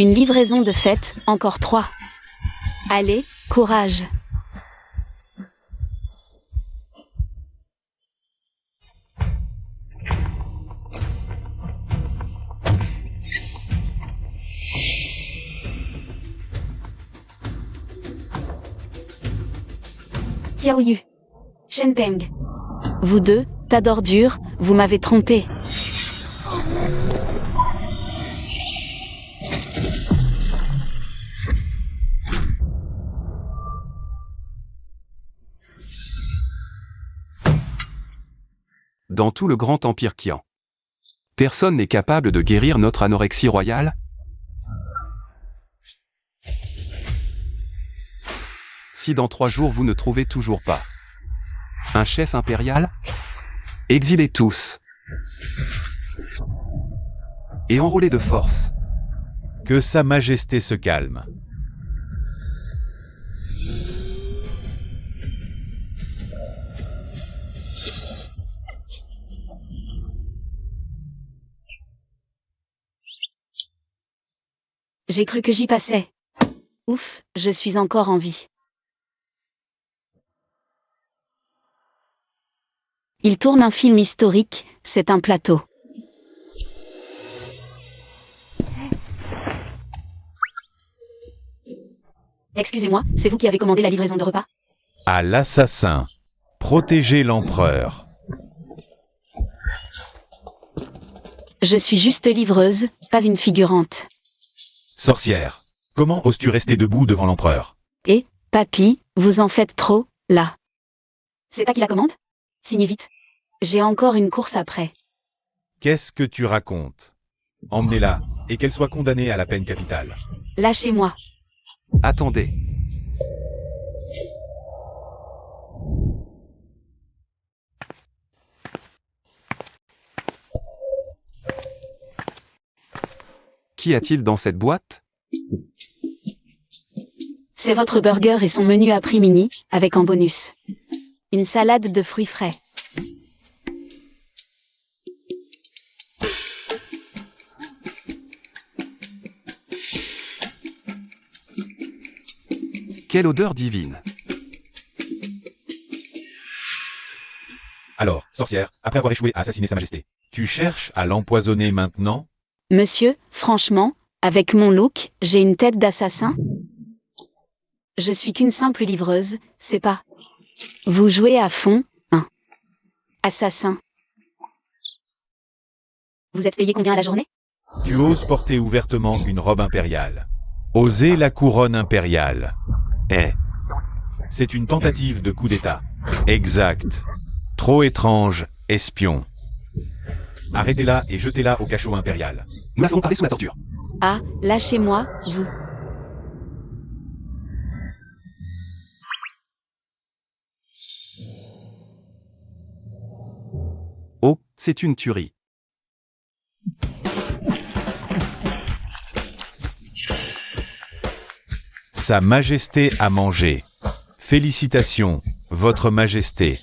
Une livraison de fête, encore 3. Allez, courage. Xiaoyu. Shenpeng. Vous deux, tas d'ordures, vous m'avez trompé. Dans tout le grand empire Qian, personne n'est capable de guérir notre anorexie royale? Si dans 3 jours vous ne trouvez toujours pas un chef impérial, exilez tous et enrôlez de force. Que Sa Majesté se calme. J'ai cru que j'y passais. Ouf, je suis encore en vie. Il tourne un film historique, c'est un plateau. Excusez-moi, c'est vous qui avez commandé la livraison de repas? À l'assassin. Protégez l'empereur. Je suis juste livreuse, pas une figurante. Sorcière. Comment oses-tu rester debout devant l'empereur? Et, papy, vous en faites trop, là. C'est à qui la commande? Signez vite. J'ai encore une course après. Qu'est-ce que tu racontes? Emmenez-la, et qu'elle soit condamnée à la peine capitale. Lâchez-moi. Attendez. Qu'y a-t-il dans cette boîte? C'est votre burger et son menu à prix mini, avec en bonus une salade de fruits frais. Quelle odeur divine! Alors, sorcière, après avoir échoué à assassiner Sa Majesté, tu cherches à l'empoisonner maintenant? Monsieur, franchement, avec mon look, j'ai une tête d'assassin? Je suis qu'une simple livreuse, c'est pas. Vous jouez à fond, hein? Assassin. Vous êtes payé combien à la journée? Tu oses porter ouvertement une robe impériale. Oser la couronne impériale. C'est une tentative de coup d'État. Exact. Trop étrange, espion. Arrêtez-la et jetez-la au cachot impérial. Nous l'avons parlé sous la torture. Ah, lâchez-moi, vous. Oh, c'est une tuerie. Sa Majesté a mangé. Félicitations, Votre Majesté.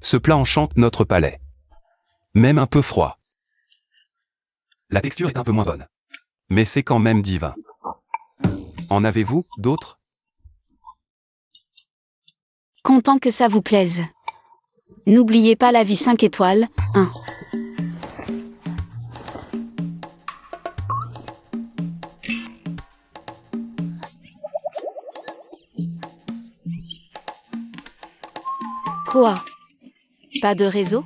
Ce plat enchante notre palais. Même un peu froid. La texture est un peu moins bonne. Mais c'est quand même divin. En avez-vous d'autres? Content que ça vous plaise. N'oubliez pas la vie 5 étoiles, hein. Quoi? Pas de réseau?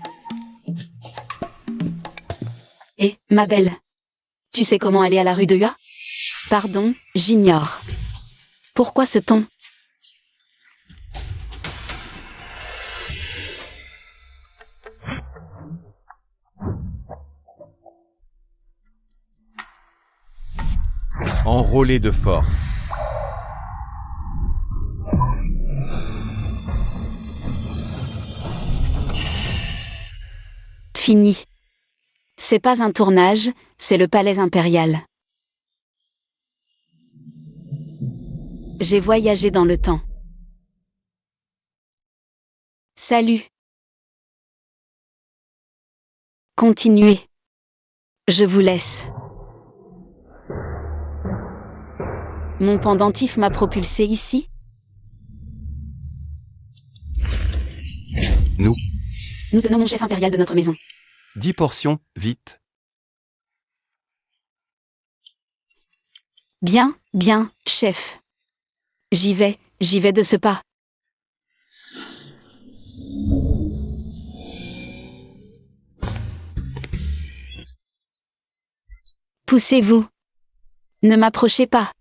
Eh, ma belle. Tu sais comment aller à la rue de Hua? Pardon, j'ignore. Pourquoi ce ton? Enrôlé de force. fini. C'est pas un tournage, c'est le palais impérial. J'ai voyagé dans le temps. Salut. Continuez. Je vous laisse. Mon pendentif m'a propulsé ici. Nous, Nous tenons mon chef impérial de notre maison. 10 portions, vite. Bien, bien, chef. J'y vais de ce pas. Poussez-vous. Ne m'approchez pas.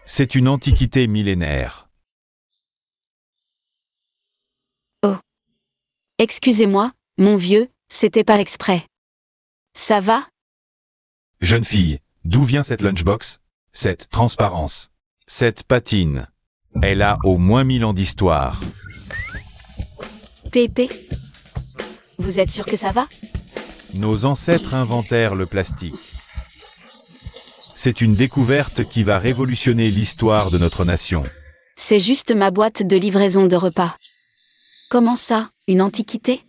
C'est une antiquité millénaire. Excusez-moi, mon vieux, c'était pas exprès. Ça va? Jeune fille, d'où vient cette lunchbox? Cette transparence? Cette patine? Elle a au moins 1000 ans d'histoire. Pépé? Vous êtes sûr que ça va? Nos ancêtres inventèrent le plastique. C'est une découverte qui va révolutionner l'histoire de notre nation. C'est juste ma boîte de livraison de repas. Comment ça, une antiquité?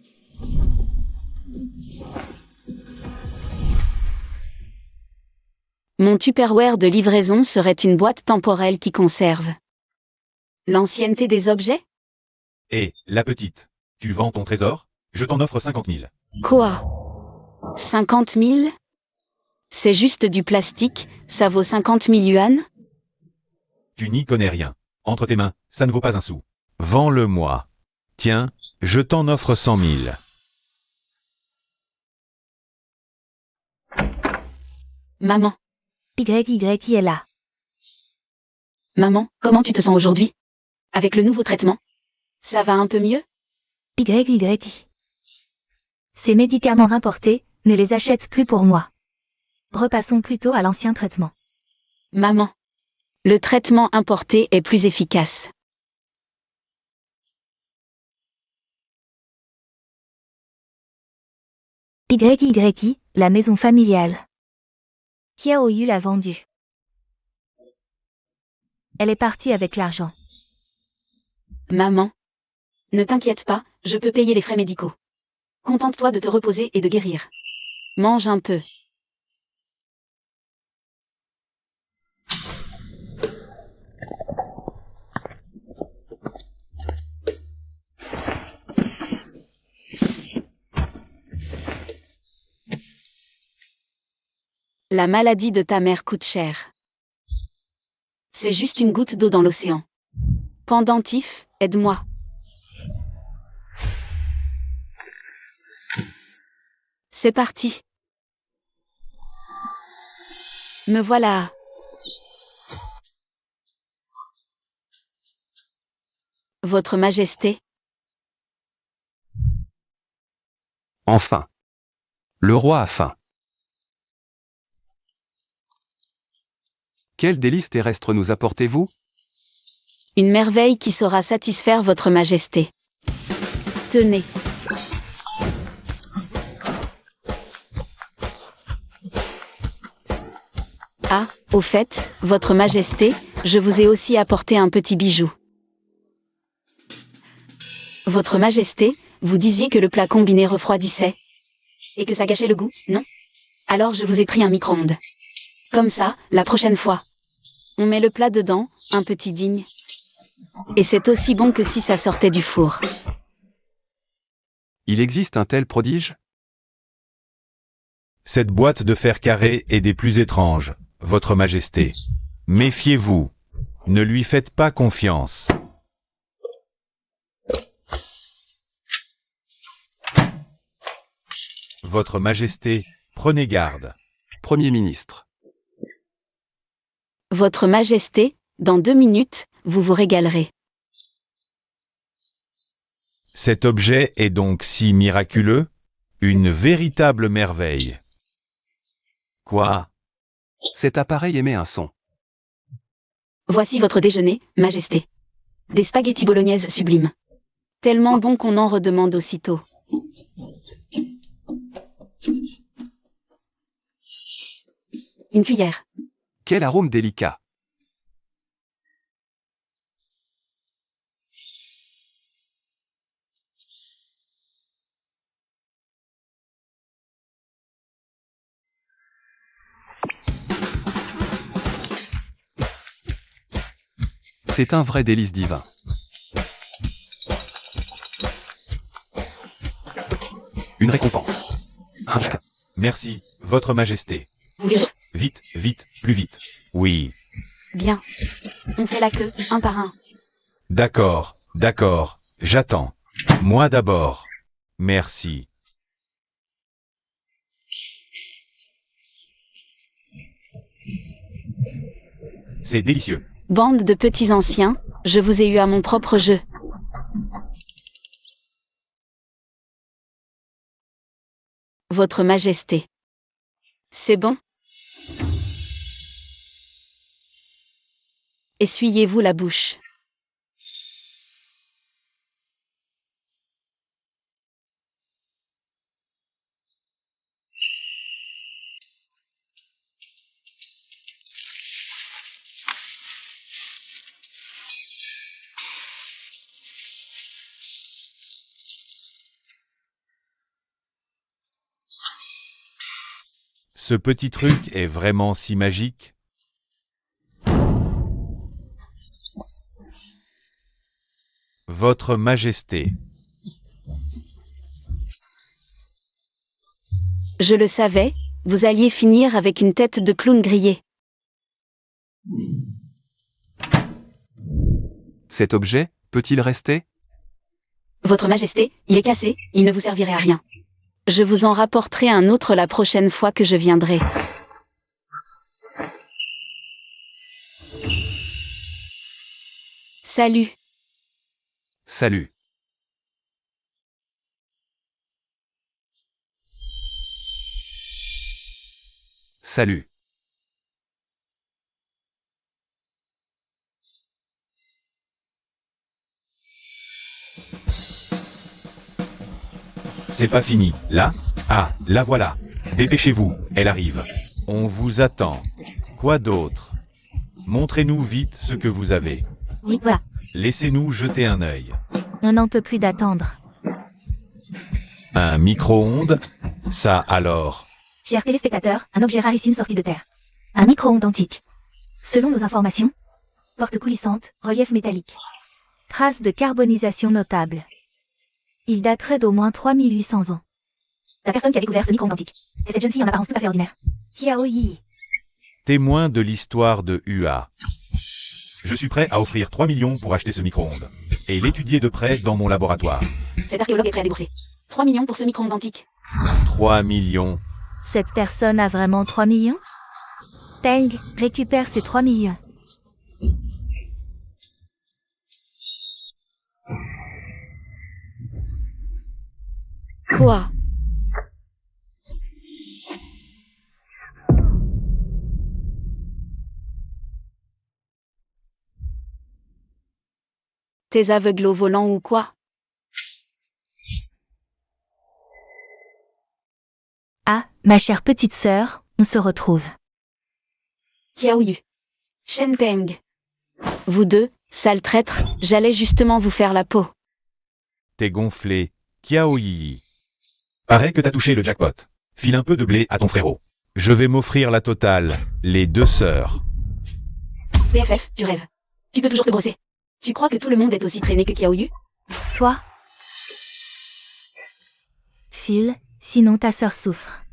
Mon Tupperware de livraison serait une boîte temporelle qui conserve l'ancienneté des objets? Et, la petite, tu vends ton trésor? Je t'en offre 50 000. Quoi? 50 000? C'est juste du plastique, ça vaut 50 000 yuan? Tu n'y connais rien. Entre tes mains, ça ne vaut pas un sou. Vends-le-moi. Tiens, je t'en offre 100 000. Maman. YY est là. Maman, comment tu te sens aujourd'hui? Avec le nouveau traitement? Ça va un peu mieux? YY. Ces médicaments importés, ne les achète plus pour moi. Repassons plutôt à l'ancien traitement. Maman. Le traitement importé est plus efficace. YY, la maison familiale. Kiaoyu l'a vendue. Elle est partie avec l'argent. Maman. Ne t'inquiète pas, je peux payer les frais médicaux. Contente-toi de te reposer et de guérir. Mange un peu. La maladie de ta mère coûte cher. C'est juste une goutte d'eau dans l'océan. Pendentif, aide-moi. C'est parti. Me voilà. Votre Majesté. Enfin. Le roi a faim. Quel délice terrestre nous apportez-vous? Une merveille qui saura satisfaire votre Majesté. Tenez. Ah, au fait, votre Majesté, je vous ai aussi apporté un petit bijou. Votre Majesté, vous disiez que le plat combiné refroidissait. Et que ça gâchait le goût, non? Alors je vous ai pris un micro-ondes. Comme ça, la prochaine fois. On met le plat dedans, un petit digne. Et c'est aussi bon que si ça sortait du four. Il existe un tel prodige? Cette boîte de fer carré est des plus étranges, Votre Majesté. Méfiez-vous. Ne lui faites pas confiance. Votre Majesté, prenez garde. Premier ministre. Votre Majesté, dans 2 minutes, vous vous régalerez. Cet objet est donc si miraculeux? Une véritable merveille. Quoi? Cet appareil émet un son. Voici votre déjeuner, Majesté. Des spaghettis bolognaises sublimes. Tellement bon qu'on en redemande aussitôt. Une cuillère. Quel arôme délicat. C'est un vrai délice divin. Une récompense. Un chèque. Merci, Votre Majesté. Vous voulez- Vite, vite, plus vite. Oui. Bien. On fait la queue, un par un. D'accord, d'accord. J'attends. Moi d'abord. Merci. C'est délicieux. Bande de petits anciens, je vous ai eu à mon propre jeu. Votre Majesté. C'est bon? Essuyez-vous la bouche. Ce petit truc est vraiment si magique? Votre Majesté. Je le savais, vous alliez finir avec une tête de clown grillé. Cet objet, peut-il rester? Votre Majesté, il est cassé, il ne vous servirait à rien. Je vous en rapporterai un autre la prochaine fois que je viendrai. Salut. Salut. Salut. C'est pas fini. Là? Ah, la voilà. Dépêchez-vous, elle arrive. On vous attend. Quoi d'autre? Montrez-nous vite ce que vous avez. Oui, voilà. Laissez-nous jeter un œil. On n'en peut plus d'attendre. Un micro-ondes? Ça alors? Chers téléspectateurs, un objet rarissime sorti de terre. Un micro-ondes antique. Selon nos informations, porte coulissante, relief métallique. Traces de carbonisation notables. Il daterait d'au moins 3800 ans. La personne qui a découvert ce micro-ondes antique est cette jeune fille en apparence tout à fait ordinaire. Kiao Yi. Témoin de l'histoire de UA. Je suis prêt à offrir 3 millions pour acheter ce micro-ondes. Et l'étudier de près dans mon laboratoire. Cet archéologue est prêt à débourser 3 millions pour ce micro-ondes antique. 3 millions. Cette personne a vraiment 3 millions? Peng, récupère ces 3 millions. Quoi? T'es aveugle au volant ou quoi? Ah, ma chère petite sœur, on se retrouve. Kiao Yu. Shen Peng. Vous deux, sales traîtres, j'allais justement vous faire la peau. T'es gonflé. Kiao Yi. Paraît que t'as touché le jackpot. File un peu de blé à ton frérot. Je vais m'offrir la totale. Les 2 sœurs. BFF, tu rêves. Tu peux toujours te brosser. Tu crois que tout le monde est aussi traîné que Kiao Yu? Toi? File, sinon ta sœur souffre.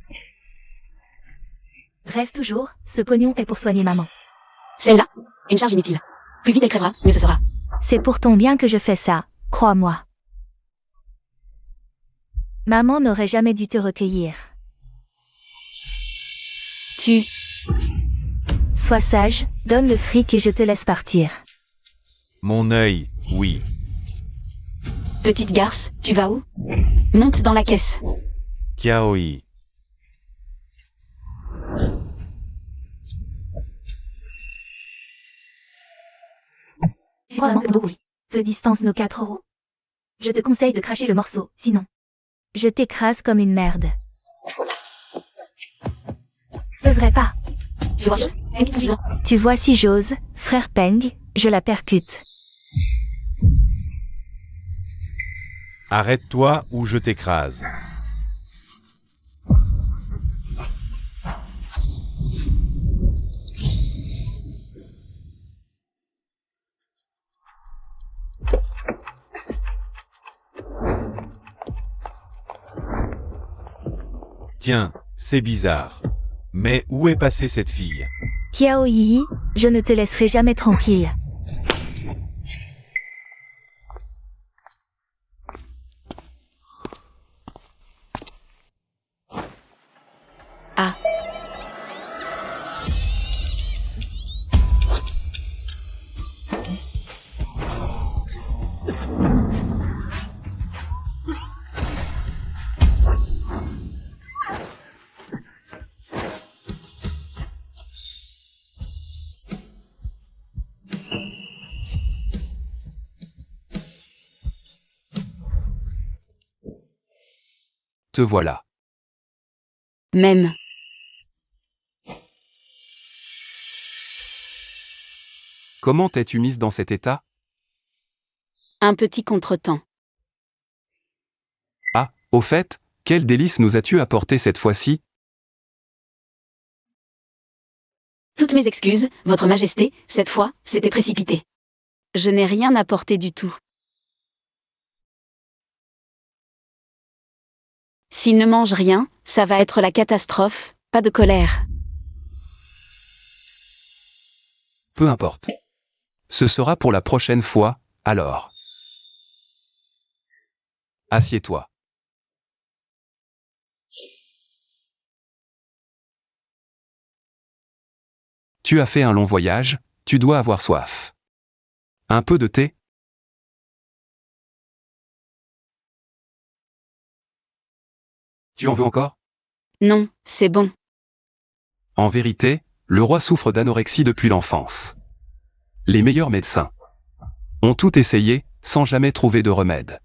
Rêve toujours, ce pognon est pour soigner maman. Celle-là, une charge inutile. Plus vite elle crèvera, mieux ce sera. C'est pour ton bien que je fais ça, crois-moi. Maman n'aurait jamais dû te recueillir. Tu... Sois sage, donne le fric et je te laisse partir. Mon œil, oui. Petite garce, tu vas où? Monte dans la caisse. Kiao Yi. crois vraiment que ton bruit peu distance nos 4 euros. Je te conseille de cracher le morceau, sinon je t'écrase comme une merde. J'oserais pas. Tu vois si j'ose, frère Peng, je la percute. Arrête-toi ou je t'écrase. Tiens, c'est bizarre. Mais où est passée cette fille? Kiao Yi, je ne te laisserai jamais tranquille. Ah. Te voilà. Même. Comment t'es-tu mise dans cet état? Un petit contretemps. Ah, au fait, quel délice nous as-tu apporté cette fois-ci? Toutes mes excuses, Votre Majesté, cette fois, c'était précipité. Je n'ai rien apporté du tout. S'il ne mange rien, ça va être la catastrophe, pas de colère. Peu importe. Ce sera pour la prochaine fois, alors. Assieds-toi. Tu as fait un long voyage, tu dois avoir soif. Un peu de thé? Tu en veux encore? Non, c'est bon. En vérité, le roi souffre d'anorexie depuis l'enfance. Les meilleurs médecins ont tout essayé, sans jamais trouver de remède.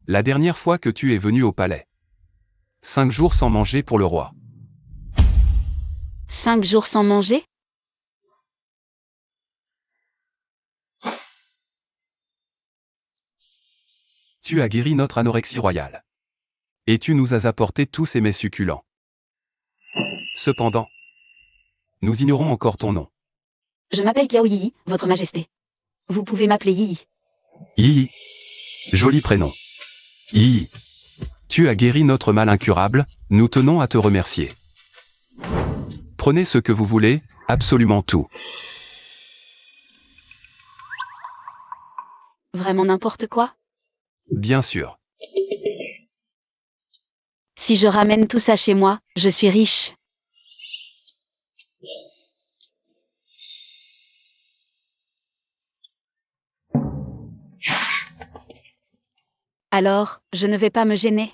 La dernière fois que tu es venu au palais. 5 jours sans manger pour le roi. 5 jours sans manger? Tu as guéri notre anorexie royale. Et tu nous as apporté tous ces mets succulents. Cependant, nous ignorons encore ton nom. Je m'appelle Kiao Yi, Votre Majesté. Vous pouvez m'appeler Yi. Yi. Joli prénom. Yi. Tu as guéri notre mal incurable, nous tenons à te remercier. Prenez ce que vous voulez, absolument tout. Vraiment n'importe quoi? Bien sûr. Si je ramène tout ça chez moi, je suis riche. Alors, je ne vais pas me gêner.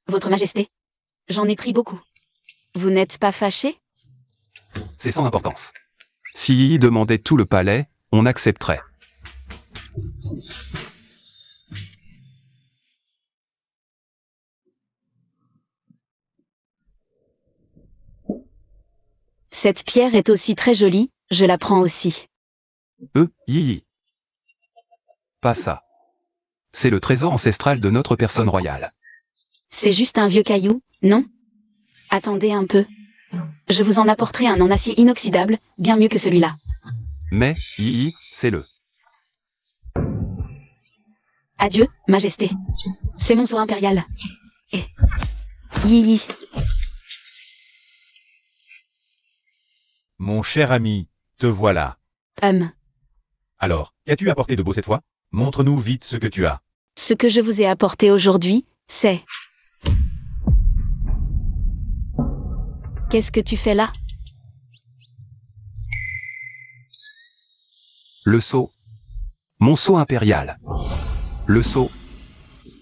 Votre Majesté, j'en ai pris beaucoup. Vous n'êtes pas fâché? C'est sans importance. Si Yi demandait tout le palais, on accepterait. Cette pierre est aussi très jolie, je la prends aussi. Yi. Pas ça. C'est le trésor ancestral de notre personne royale. C'est juste un vieux caillou, non? Attendez un peu. Je vous en apporterai un en acier inoxydable, bien mieux que celui-là. Mais, Yi, c'est le. Adieu, Majesté. C'est mon sceau impérial. Et... Yi. Mon cher ami, te voilà. Alors, qu'as-tu apporté de beau cette fois? Montre-nous vite ce que tu as. Ce que je vous ai apporté aujourd'hui, c'est... Qu'est-ce que tu fais là? Le sceau. Mon sceau impérial. Le sceau.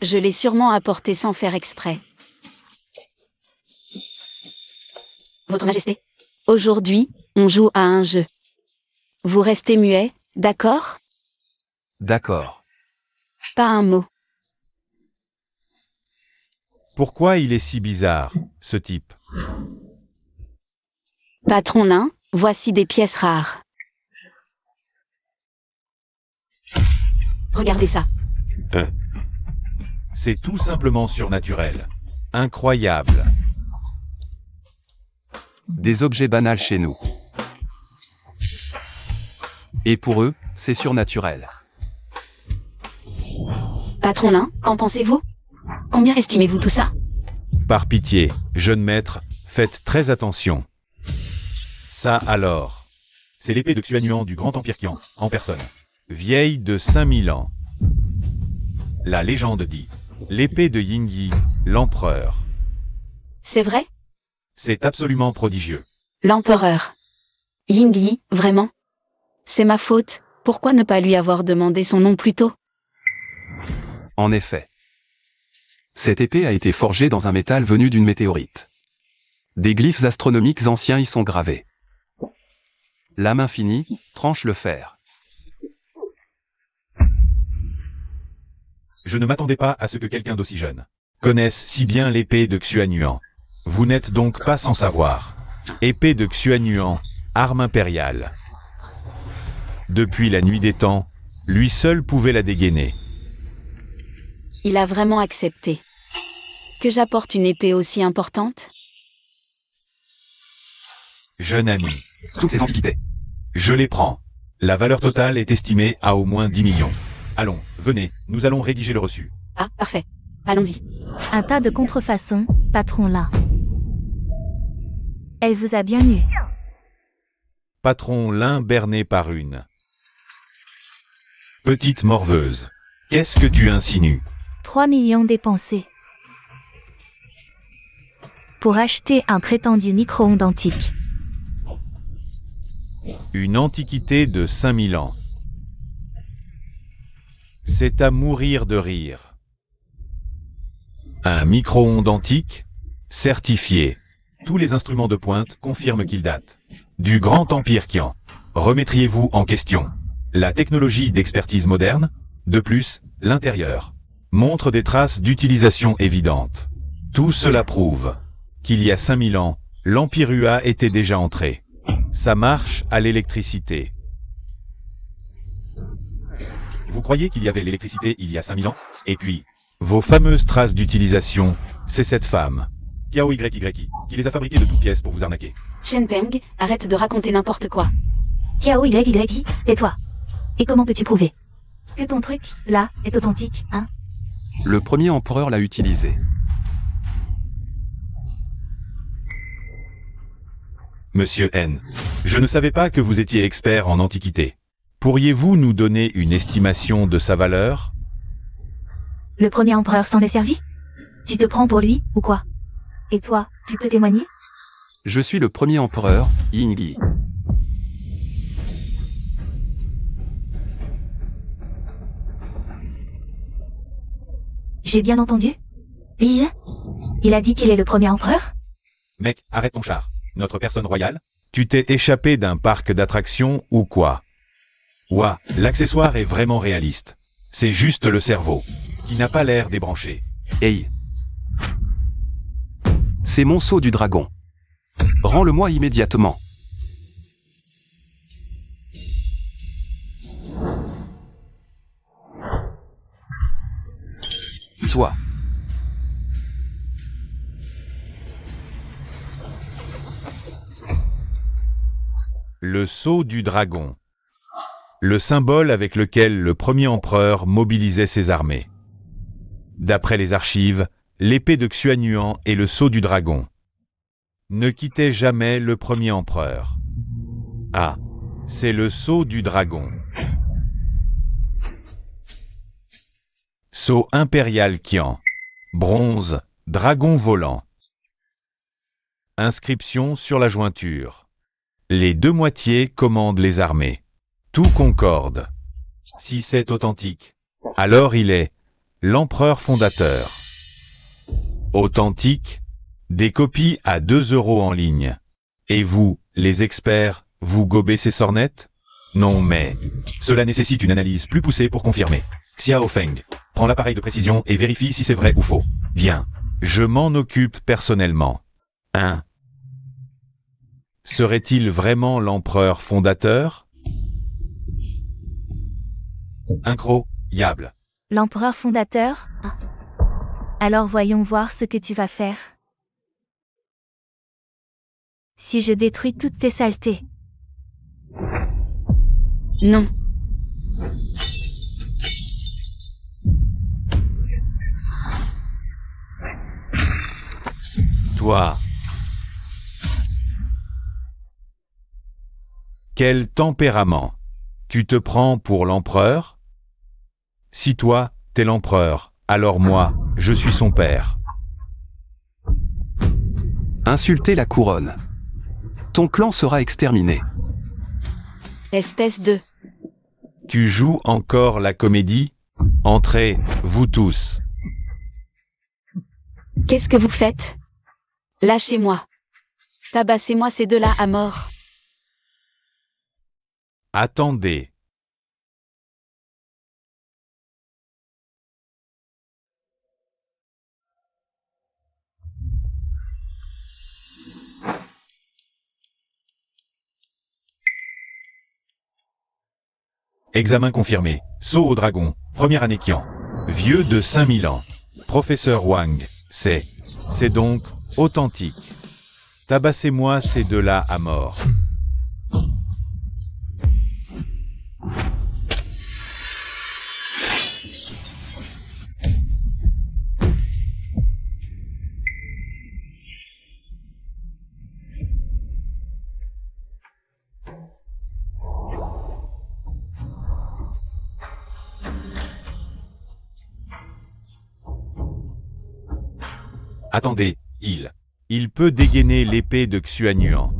Je l'ai sûrement apporté sans faire exprès. Votre Majesté, aujourd'hui, on joue à un jeu. Vous restez muet, d'accord? D'accord. Pas un mot. Pourquoi il est si bizarre, ce type? Patron Lin, voici des pièces rares. Regardez ça. C'est tout simplement surnaturel. Incroyable. Des objets banals chez nous. Et pour eux, c'est surnaturel. Patron Lin, qu'en pensez-vous? Combien estimez-vous tout ça? Par pitié, jeune maître, faites très attention. Ça alors, c'est l'épée de Xuanuan du Grand Empire Qian, en personne. Vieille de 5000 ans. La légende dit, l'épée de Yingyi, l'empereur. C'est vrai? C'est absolument prodigieux. L'empereur. Yingyi, vraiment? C'est ma faute, pourquoi ne pas lui avoir demandé son nom plus tôt? En effet. Cette épée a été forgée dans un métal venu d'une météorite. Des glyphes astronomiques anciens y sont gravés. Lame infinie, tranche le fer. Je ne m'attendais pas à ce que quelqu'un d'aussi jeune connaisse si bien l'épée de Xuanuan. Vous n'êtes donc pas sans savoir. Épée de Xuanuan, arme impériale. Depuis la nuit des temps, lui seul pouvait la dégainer. Il a vraiment accepté. Que j'apporte une épée aussi importante? Jeune ami, Toutes ces antiquités. je les prends. La valeur totale est estimée à au moins 10 millions. Allons, venez, nous allons rédiger le reçu. Ah, parfait. Allons-y. Un tas de contrefaçons, patron là. Elle vous a bien eu. Patron Lin berné par une. Petite morveuse, qu'est-ce que tu insinues? 3 millions dépensés. Pour acheter un prétendu micro-ondes antique. Une antiquité de 5000 ans. C'est à mourir de rire. Un micro-ondes antique, certifié. Tous les instruments de pointe confirment qu'il date du Grand Empire Qian. Remettriez-vous en question la technologie d'expertise moderne? De plus, l'intérieur montre des traces d'utilisation évidentes. Tout cela prouve qu'il y a 5000 ans, l'Empire Hua était déjà entré. Ça marche à l'électricité. Vous croyez qu'il y avait l'électricité il y a 5000 ans? Et puis, vos fameuses traces d'utilisation, c'est cette femme, Kiao YY, qui les a fabriquées de toutes pièces pour vous arnaquer. Shen Peng, arrête de raconter n'importe quoi. Kiao YY, tais-toi. Et comment peux-tu prouver que ton truc, là, est authentique, hein? Le premier empereur l'a utilisé. Monsieur N, je ne savais pas que vous étiez expert en antiquité. Pourriez-vous nous donner une estimation de sa valeur? Le premier empereur s'en est servi? Tu te prends pour lui, ou quoi? Et toi, tu peux témoigner? Je suis le premier empereur, Yingyi. J'ai bien entendu? Il a dit qu'il est le premier empereur? Mec, arrête ton char. Notre personne royale? Tu t'es échappé d'un parc d'attractions ou quoi? Ouah, l'accessoire est vraiment réaliste. C'est juste le cerveau, qui n'a pas l'air débranché. Hey. C'est mon sceau du dragon. Rends-le-moi immédiatement. Toi. Le sceau du dragon. Le symbole avec lequel le premier empereur mobilisait ses armées. D'après les archives, l'épée de Xuanuan et le sceau du dragon ne quittaient jamais le premier empereur. Ah, c'est le sceau du dragon. Sceau impérial Qian. Bronze, dragon volant. Inscription sur la jointure. Les deux moitiés commandent les armées. Tout concorde. Si c'est authentique, alors il est l'empereur fondateur. Authentique, des copies à 2 € en ligne. Et vous, les experts, vous gobez ces sornettes? Non mais, cela nécessite une analyse plus poussée pour confirmer. Xiao Feng, prends l'appareil de précision et vérifie si c'est vrai ou faux. Bien, je m'en occupe personnellement. 1. Serait-il vraiment l'empereur fondateur? Incroyable. L'empereur fondateur? Ah. Alors voyons voir ce que tu vas faire. Si je détruis toutes tes saletés. Non. Toi. Quel tempérament. Tu te prends pour l'empereur? Si toi, t'es l'empereur, alors moi, je suis son père. Insulter la couronne. Ton clan sera exterminé. Espèce de... Tu joues encore la comédie? Entrez, vous tous. Qu'est-ce que vous faites? Lâchez-moi. Tabassez-moi ces deux-là à mort. Attendez. Examen confirmé. Saut au dragon. Première année Qian. Vieux de 5000 ans. Professeur Wang. C'est donc authentique. Tabassez-moi ces deux-là à mort. Attendez, il peut dégainer l'épée de Xuanyuan.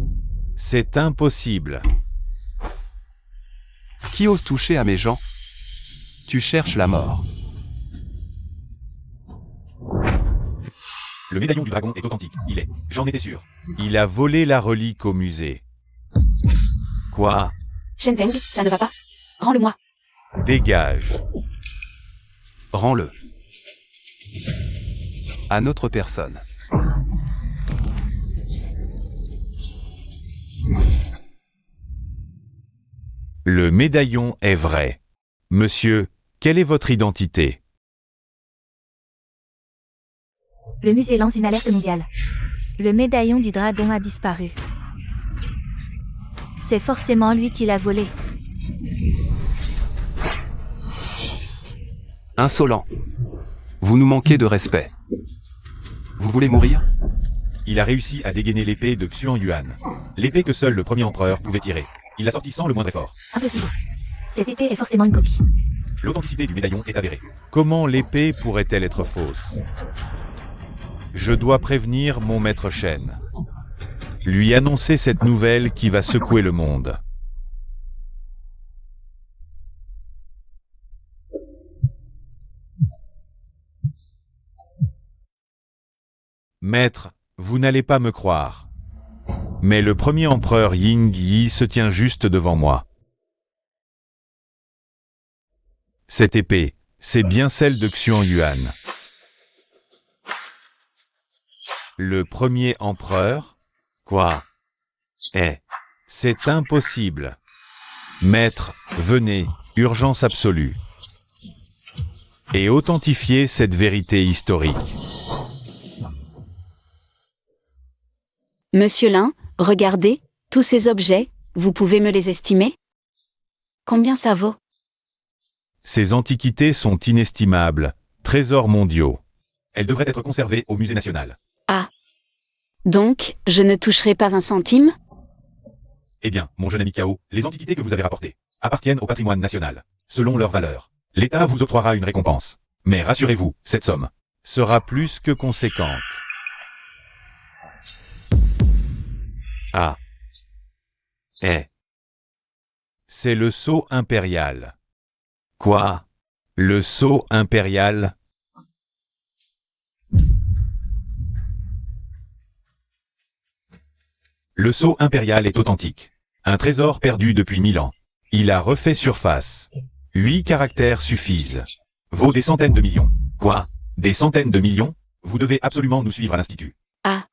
C'est impossible. Qui ose toucher à mes gens? Tu cherches la mort. Le médaillon du dragon est authentique, j'en étais sûr. Il a volé la relique au musée. Quoi? Shen Feng, ça ne va pas. Rends-le-moi. Dégage. Rends-le. À notre personne. Le médaillon est vrai. Monsieur, quelle est votre identité? Le musée lance une alerte mondiale. Le médaillon du dragon a disparu. C'est forcément lui qui l'a volé. Insolent. Vous nous manquez de respect. Vous voulez mourir? Il a réussi à dégainer l'épée de Xuanyuan. L'épée que seul le premier empereur pouvait tirer. Il l'a sortie sans le moindre effort. Impossible. Cette épée est forcément une copie. L'authenticité du médaillon est avérée. Comment l'épée pourrait-elle être fausse? Je dois prévenir mon maître Shen. Lui annoncer cette nouvelle qui va secouer le monde. Maître, vous n'allez pas me croire. Mais le premier empereur Ying Yi se tient juste devant moi. Cette épée, c'est bien celle de Xuanyuan. Le premier empereur? Quoi? C'est impossible. Maître, venez, urgence absolue. Et authentifiez cette vérité historique. Monsieur Lin, regardez, tous ces objets, vous pouvez me les estimer? Combien ça vaut? Ces antiquités sont inestimables, trésors mondiaux. Elles devraient être conservées au musée national. Ah. Donc, je ne toucherai pas un centime? Eh bien, mon jeune ami Cao, les antiquités que vous avez rapportées appartiennent au patrimoine national, selon leur valeur. L'État vous octroiera une récompense. Mais rassurez-vous, cette somme sera plus que conséquente. Ah. C'est le sceau impérial. Quoi? Le sceau impérial? Le sceau impérial est authentique. Un trésor perdu depuis 1000 ans. Il a refait surface. 8 caractères suffisent. Vaut des centaines de millions. Quoi? Des centaines de millions? Vous devez absolument nous suivre à l'Institut. Ah.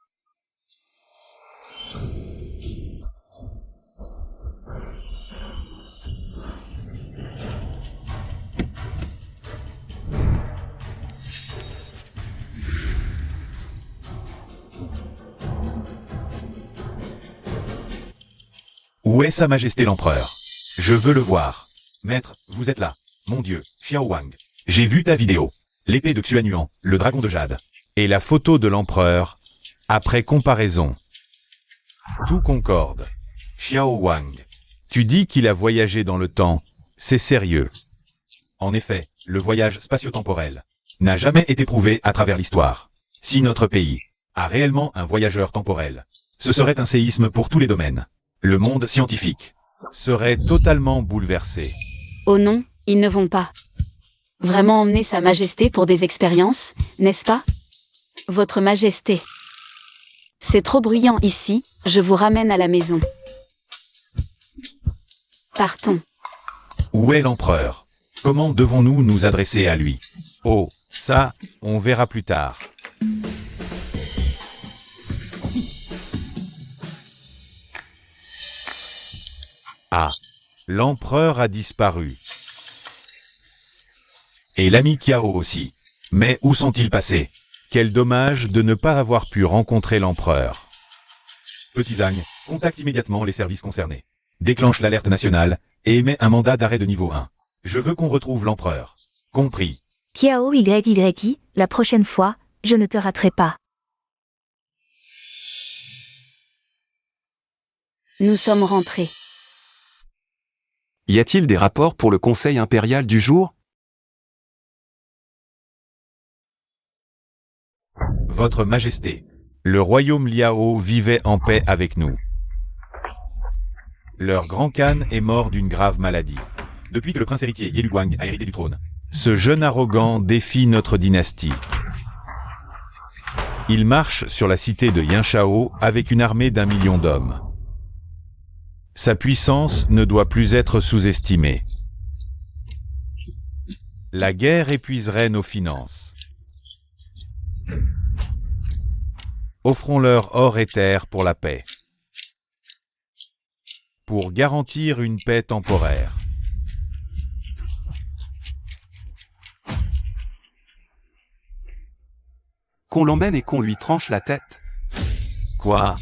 Où est Sa Majesté l'Empereur? Je veux le voir. Maître, vous êtes là. Mon Dieu, Xiao Wang. J'ai vu ta vidéo. L'épée de Xuanyuan, le dragon de jade. Et la photo de l'Empereur. Après comparaison. Tout concorde. Xiao Wang. Tu dis qu'il a voyagé dans le temps. C'est sérieux. En effet, le voyage spatio-temporel n'a jamais été prouvé à travers l'histoire. Si notre pays a réellement un voyageur temporel, ce serait un séisme pour tous les domaines. Le monde scientifique serait totalement bouleversé. Oh non, ils ne vont pas vraiment emmener Sa Majesté pour des expériences, n'est-ce pas? Votre Majesté. C'est trop bruyant ici, je vous ramène à la maison. Partons. Où est l'empereur? Comment devons-nous nous adresser à lui? Oh, ça, on verra plus tard. Ah, l'empereur a disparu. Et l'ami Kiao aussi. Mais où sont-ils passés? Quel dommage de ne pas avoir pu rencontrer l'empereur. Petit Zagne, contacte immédiatement les services concernés. Déclenche l'alerte nationale et émet un mandat d'arrêt de niveau 1. Je veux qu'on retrouve l'empereur. Compris. Kiao YYI, la prochaine fois, je ne te raterai pas. Nous sommes rentrés. Y a-t-il des rapports pour le Conseil impérial du jour? Votre Majesté, le royaume Liao vivait en paix avec nous. Leur grand khan est mort d'une grave maladie. Depuis que le prince héritier Ye Luguang a hérité du trône, ce jeune arrogant défie notre dynastie. Il marche sur la cité de Yanshao avec une armée d'1 million d'hommes. Sa puissance ne doit plus être sous-estimée. La guerre épuiserait nos finances. Offrons-leur or et terre pour la paix. Pour garantir une paix temporaire. Qu'on l'emmène et qu'on lui tranche la tête. Quoi?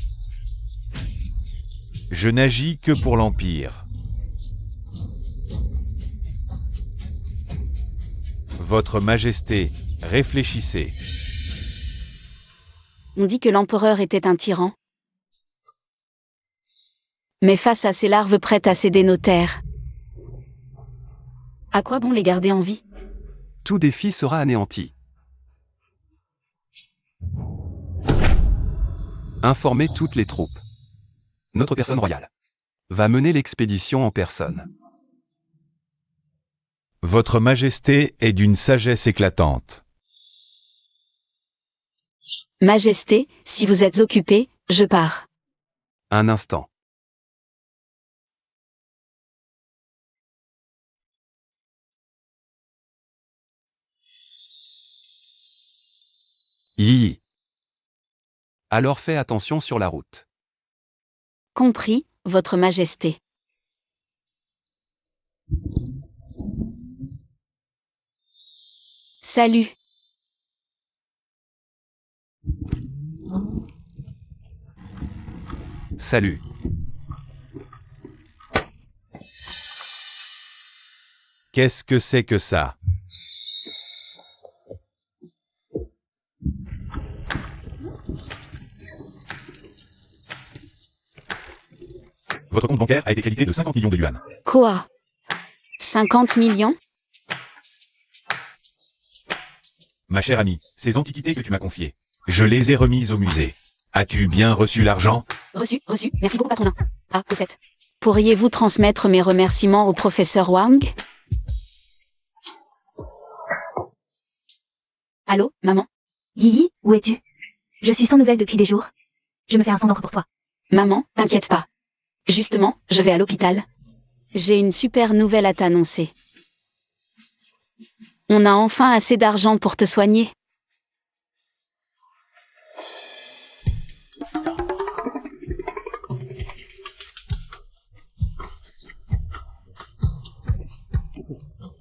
Je n'agis que pour l'Empire. Votre Majesté, réfléchissez. On dit que l'empereur était un tyran. Mais face à ces larves prêtes à céder nos terres, à quoi bon les garder en vie? Tout défi sera anéanti. Informez toutes les troupes. Notre personne royale va mener l'expédition en personne. Votre Majesté est d'une sagesse éclatante. Majesté, si vous êtes occupé, je pars. Un instant. Yi. Alors fais attention sur la route. Compris, votre Majesté. Salut. Salut. Qu'est-ce que c'est que ça? Votre compte bancaire a été crédité de 50 millions de yuan. Quoi? 50 millions? Ma chère amie, ces antiquités que tu m'as confiées, je les ai remises au musée. As-tu bien reçu l'argent? Reçu. Merci beaucoup, patron nain. Ah, au fait. Pourriez-vous transmettre mes remerciements au professeur Wang? Allô, maman? Yi, où es-tu? Je suis sans nouvelles depuis des jours. Je me fais un sang d'encre pour toi. Maman, t'inquiète pas. Justement, je vais à l'hôpital. J'ai une super nouvelle à t'annoncer. On a enfin assez d'argent pour te soigner.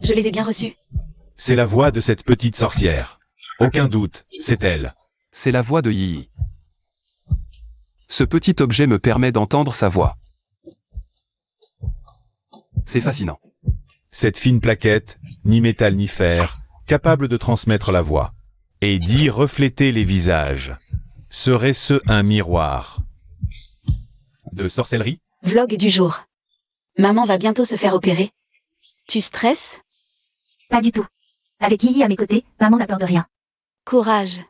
Je les ai bien reçus. C'est la voix de cette petite sorcière. Aucun doute, c'est elle. C'est la voix de Yi. Ce petit objet me permet d'entendre sa voix. C'est fascinant. Cette fine plaquette, ni métal ni fer, capable de transmettre la voix. Et d'y refléter les visages. Serait-ce un miroir? De sorcellerie? Vlog du jour. Maman va bientôt se faire opérer. Tu stresses? Pas du tout. Avec Yi à mes côtés, maman n'a peur de rien. Courage.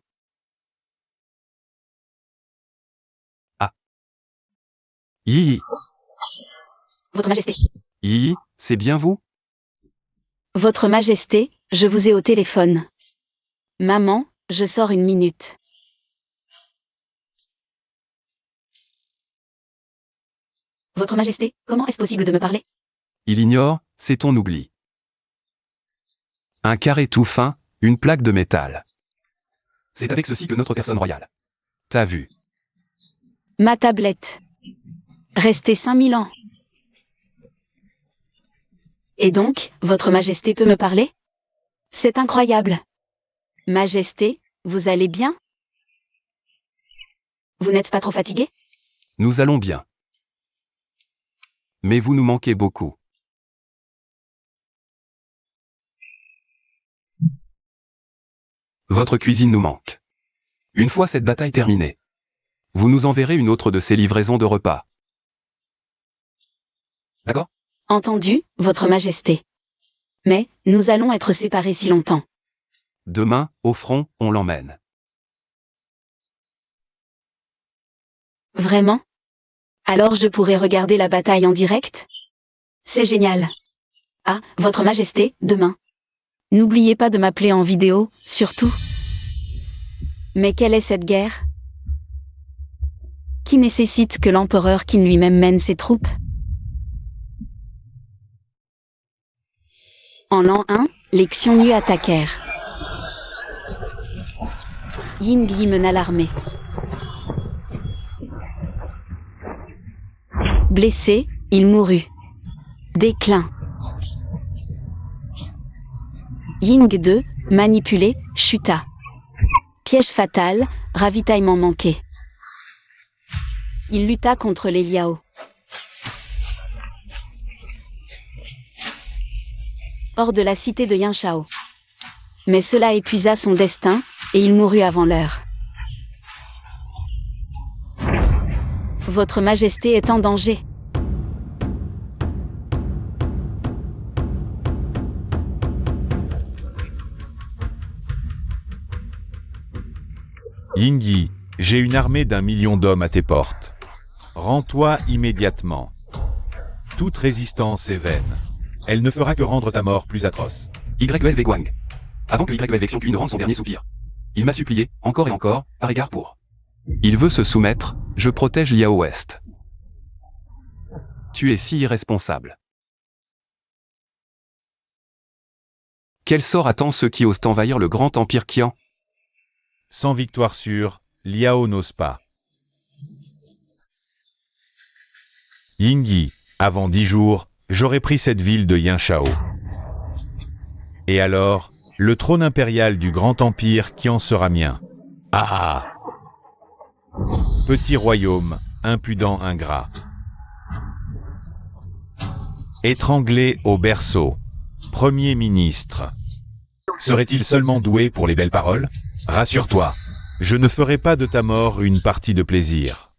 Yi. Votre Majesté. Yi, c'est bien vous? Votre Majesté, je vous ai au téléphone. Maman, je sors une minute. Votre Majesté, comment est-ce possible de me parler? Il ignore, c'est ton oubli. Un carré tout fin, une plaque de métal. C'est avec ceci que notre personne royale. T'as vu? Ma tablette. Restez 5000 ans. Et donc, Votre Majesté peut me parler? C'est incroyable. Majesté, vous allez bien? Vous n'êtes pas trop fatigué? Nous allons bien. Mais vous nous manquez beaucoup. Votre cuisine nous manque. Une fois cette bataille terminée, vous nous enverrez une autre de ces livraisons de repas. D'accord? Entendu, Votre Majesté. Mais, nous allons être séparés si longtemps. Demain, au front, on l'emmène. Vraiment? Alors je pourrai regarder la bataille en direct? C'est génial. Ah, Votre Majesté, demain. N'oubliez pas de m'appeler en vidéo, surtout. Mais quelle est cette guerre? Qui nécessite que l'empereur Qin lui-même mène ses troupes? En l'an 1, les Xiongnu attaquèrent. Yingyi mena l'armée. Blessé, il mourut. Déclin. Ying 2, manipulé, chuta. Piège fatal, ravitaillement manqué. Il lutta contre les Liao. Hors de la cité de Yanshao. Mais cela épuisa son destin, et il mourut avant l'heure. Votre Majesté est en danger. Yingyi, j'ai une armée d'1 million d'hommes à tes portes. Rends-toi immédiatement. Toute résistance est vaine. Elle ne fera que rendre ta mort plus atroce. YLV Guang. Avant que YLV Xiongqui ne rende son dernier soupir. Il m'a supplié, encore et encore, par égard pour. Il veut se soumettre, je protège Liao Ouest. Tu es si irresponsable. Quel sort attend ceux qui osent envahir le grand empire Qian? Sans victoire sûre, Liao n'ose pas. Yingyi, avant 10 jours, j'aurais pris cette ville de Yanshao. Et alors, le trône impérial du grand empire qui en sera mien. Ah! Petit royaume, impudent ingrat. Étranglé au berceau. Premier ministre. Serait-il seulement doué pour les belles paroles? Rassure-toi, je ne ferai pas de ta mort une partie de plaisir.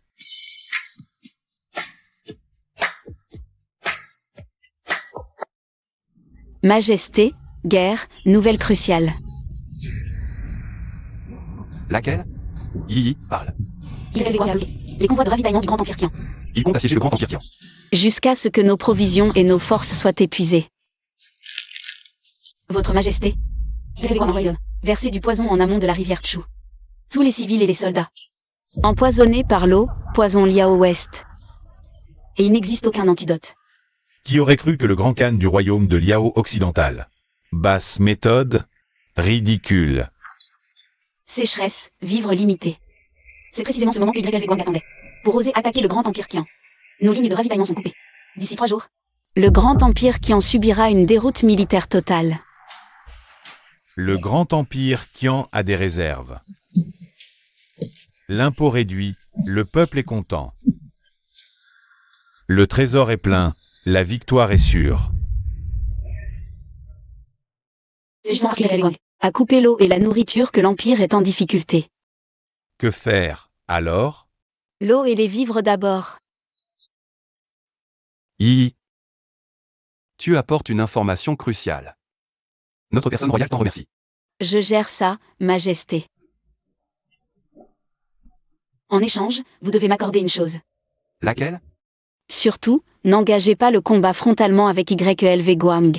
Majesté, guerre, nouvelle cruciale. Laquelle? Yi, parle. Les convois de ravitaillement du Grand Empire Kian. Ils comptent assiéger le Grand Empire Kian. Jusqu'à ce que nos provisions et nos forces soient épuisées. Votre Majesté. Versez du poison en amont de la rivière Chu. Tous les civils et les soldats. Empoisonnés par l'eau, poison Liao Ouest. Et il n'existe aucun antidote. Qui aurait cru que le grand Khan du royaume de Liao occidental? Basse méthode, ridicule. Sécheresse, vivre limité. C'est précisément ce moment que YLV Guang attendait. Pour oser attaquer le Grand Empire Kian. Nos lignes de ravitaillement sont coupées. D'ici 3 jours. Le Grand Empire Kian subira une déroute militaire totale. Le grand empire Kian a des réserves. L'impôt réduit, le peuple est content. Le trésor est plein, la victoire est sûre. À couper l'eau et la nourriture que l'Empire est en difficulté. Que faire, alors? L'eau et les vivres d'abord. Yi. Tu apportes une information cruciale. Notre personne royale t'en remercie. Je gère ça, Majesté. En échange, vous devez m'accorder une chose. Laquelle? Surtout, n'engagez pas le combat frontalement avec YLV Guang.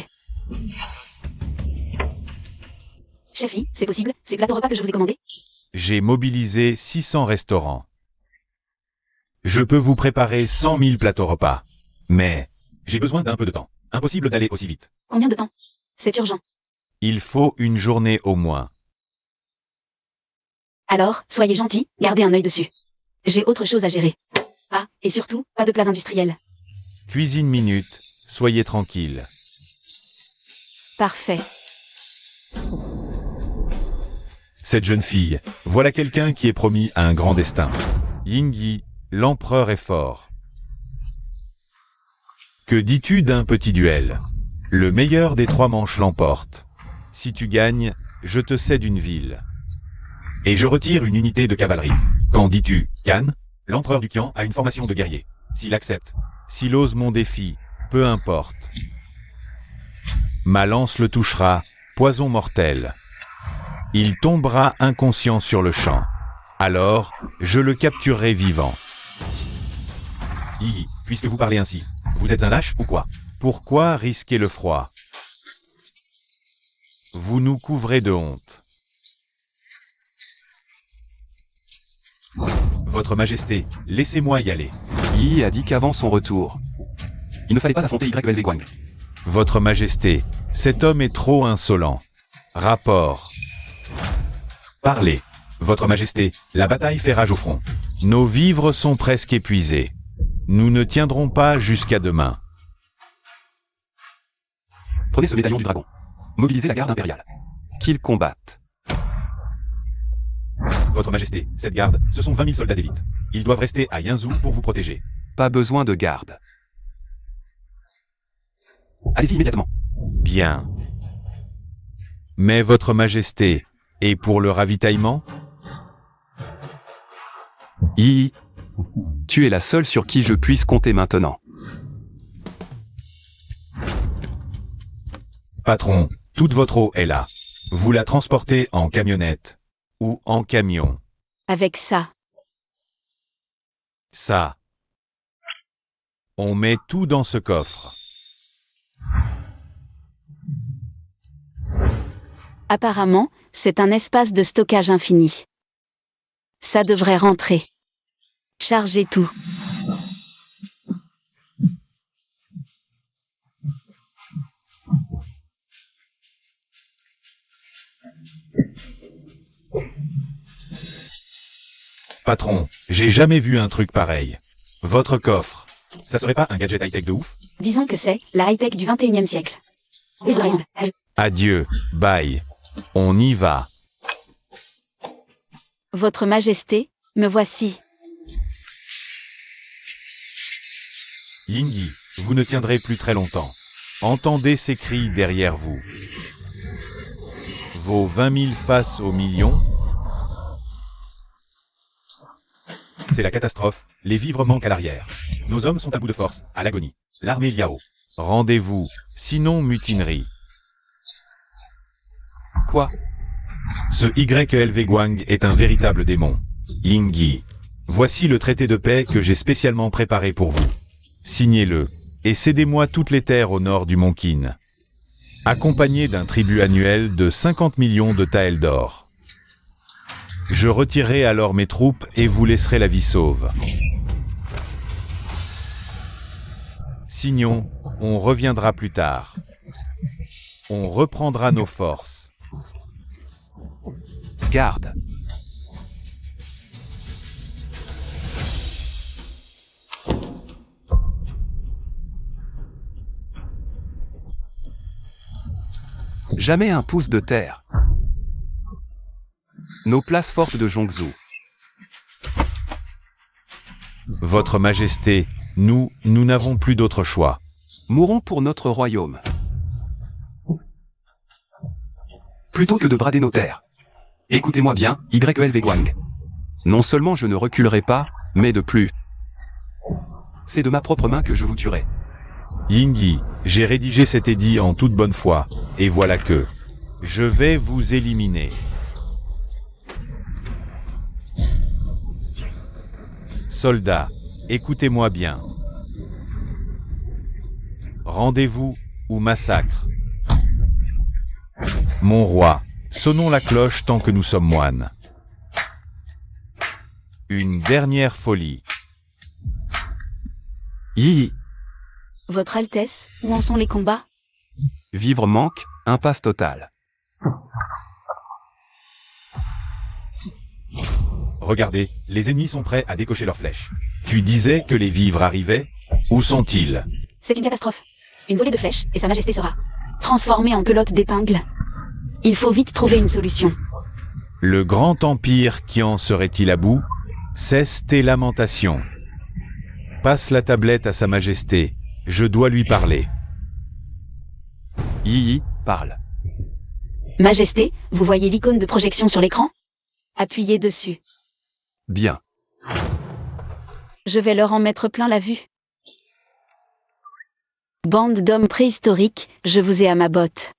Chef Yi, c'est possible, ces plateaux repas que je vous ai commandés? J'ai mobilisé 600 restaurants. Je peux vous préparer 100 000 plateaux repas. Mais j'ai besoin d'un peu de temps. Impossible d'aller aussi vite. Combien de temps? C'est urgent. Il faut une journée au moins. Alors, soyez gentils, gardez un œil dessus. J'ai autre chose à gérer. Ah, et surtout, pas de plats industriels. Cuisine minute, soyez tranquille. Parfait. Cette jeune fille, voilà quelqu'un qui est promis à un grand destin. Yingyi, l'empereur est fort. Que dis-tu d'un petit duel? Le meilleur des 3 manches l'emporte. Si tu gagnes, je te cède une ville. Et je retire une unité de cavalerie. Qu'en dis-tu, Khan? L'empereur du Kian a une formation de guerrier. S'il accepte, s'il ose mon défi, peu importe. Ma lance le touchera, poison mortel. Il tombera inconscient sur le champ. Alors, je le capturerai vivant. Yi, puisque vous parlez ainsi, vous êtes un lâche ou quoi? Pourquoi risquer le froid? Vous nous couvrez de honte. Votre Majesté, laissez-moi y aller. Yi a dit qu'avant son retour, il ne fallait pas affronter YLV Guang. Votre Majesté, cet homme est trop insolent. Rapport. Parlez. Votre Majesté, la bataille fait rage au front. Nos vivres sont presque épuisés. Nous ne tiendrons pas jusqu'à demain. Prenez ce médaillon du dragon. Mobilisez la garde impériale. Qu'ils combattent. Votre Majesté, cette garde, ce sont 20 000 soldats d'élite. Ils doivent rester à Yinzhou pour vous protéger. Pas besoin de garde. Allez-y immédiatement. Bien. Mais Votre Majesté, et pour le ravitaillement? Yi, tu es la seule sur qui je puisse compter maintenant. Patron, toute votre eau est là. Vous la transportez en camionnette. Ou en camion. Avec ça. Ça. On met tout dans ce coffre. Apparemment, c'est un espace de stockage infini. Ça devrait rentrer. Chargez tout. Patron, j'ai jamais vu un truc pareil. Votre coffre, ça serait pas un gadget high-tech de ouf? Disons que c'est la high-tech du 21e siècle. Adieu, bye. On y va. Votre Majesté, me voici. Yingyi, vous ne tiendrez plus très longtemps. Entendez ces cris derrière vous. Vos 20 000 face aux millions? C'est la catastrophe, les vivres manquent à l'arrière. Nos hommes sont à bout de force, à l'agonie. L'armée Liao. Rendez-vous, sinon mutinerie. Quoi? Ce YLV Guang est un véritable démon. Yingyi. Voici le traité de paix que j'ai spécialement préparé pour vous. Signez-le, et cédez-moi toutes les terres au nord du mont Qin, accompagné d'un tribut annuel de 50 millions de taels d'or. Je retirerai alors mes troupes et vous laisserai la vie sauve. Signons, on reviendra plus tard. On reprendra nos forces. Garde. Jamais un pouce de terre. Nos places fortes de Zhongzhou. Votre Majesté, nous n'avons plus d'autre choix. Mourons pour notre royaume. Plutôt que de brader nos terres. Écoutez-moi bien, YLV Guang. Non seulement je ne reculerai pas, mais de plus. C'est de ma propre main que je vous tuerai. Yingyi, j'ai rédigé cet édit en toute bonne foi, et voilà que je vais vous éliminer. Soldats, écoutez-moi bien. Rendez-vous ou massacre. Mon roi, sonnons la cloche tant que nous sommes moines. Une dernière folie. Yi. Votre Altesse, où en sont les combats? Vivre manque, impasse totale. Regardez, les ennemis sont prêts à décocher leurs flèches. Tu disais que les vivres arrivaient? Où sont-ils? C'est une catastrophe. Une volée de flèches, et Sa Majesté sera transformée en pelote d'épingle. Il faut vite trouver une solution. Le grand empire qui en serait-il à bout? Cesse tes lamentations. Passe la tablette à Sa Majesté. Je dois lui parler. Yi, parle. Majesté, vous voyez l'icône de projection sur l'écran? Appuyez dessus. Bien. Je vais leur en mettre plein la vue. Bande d'hommes préhistoriques, je vous ai à ma botte.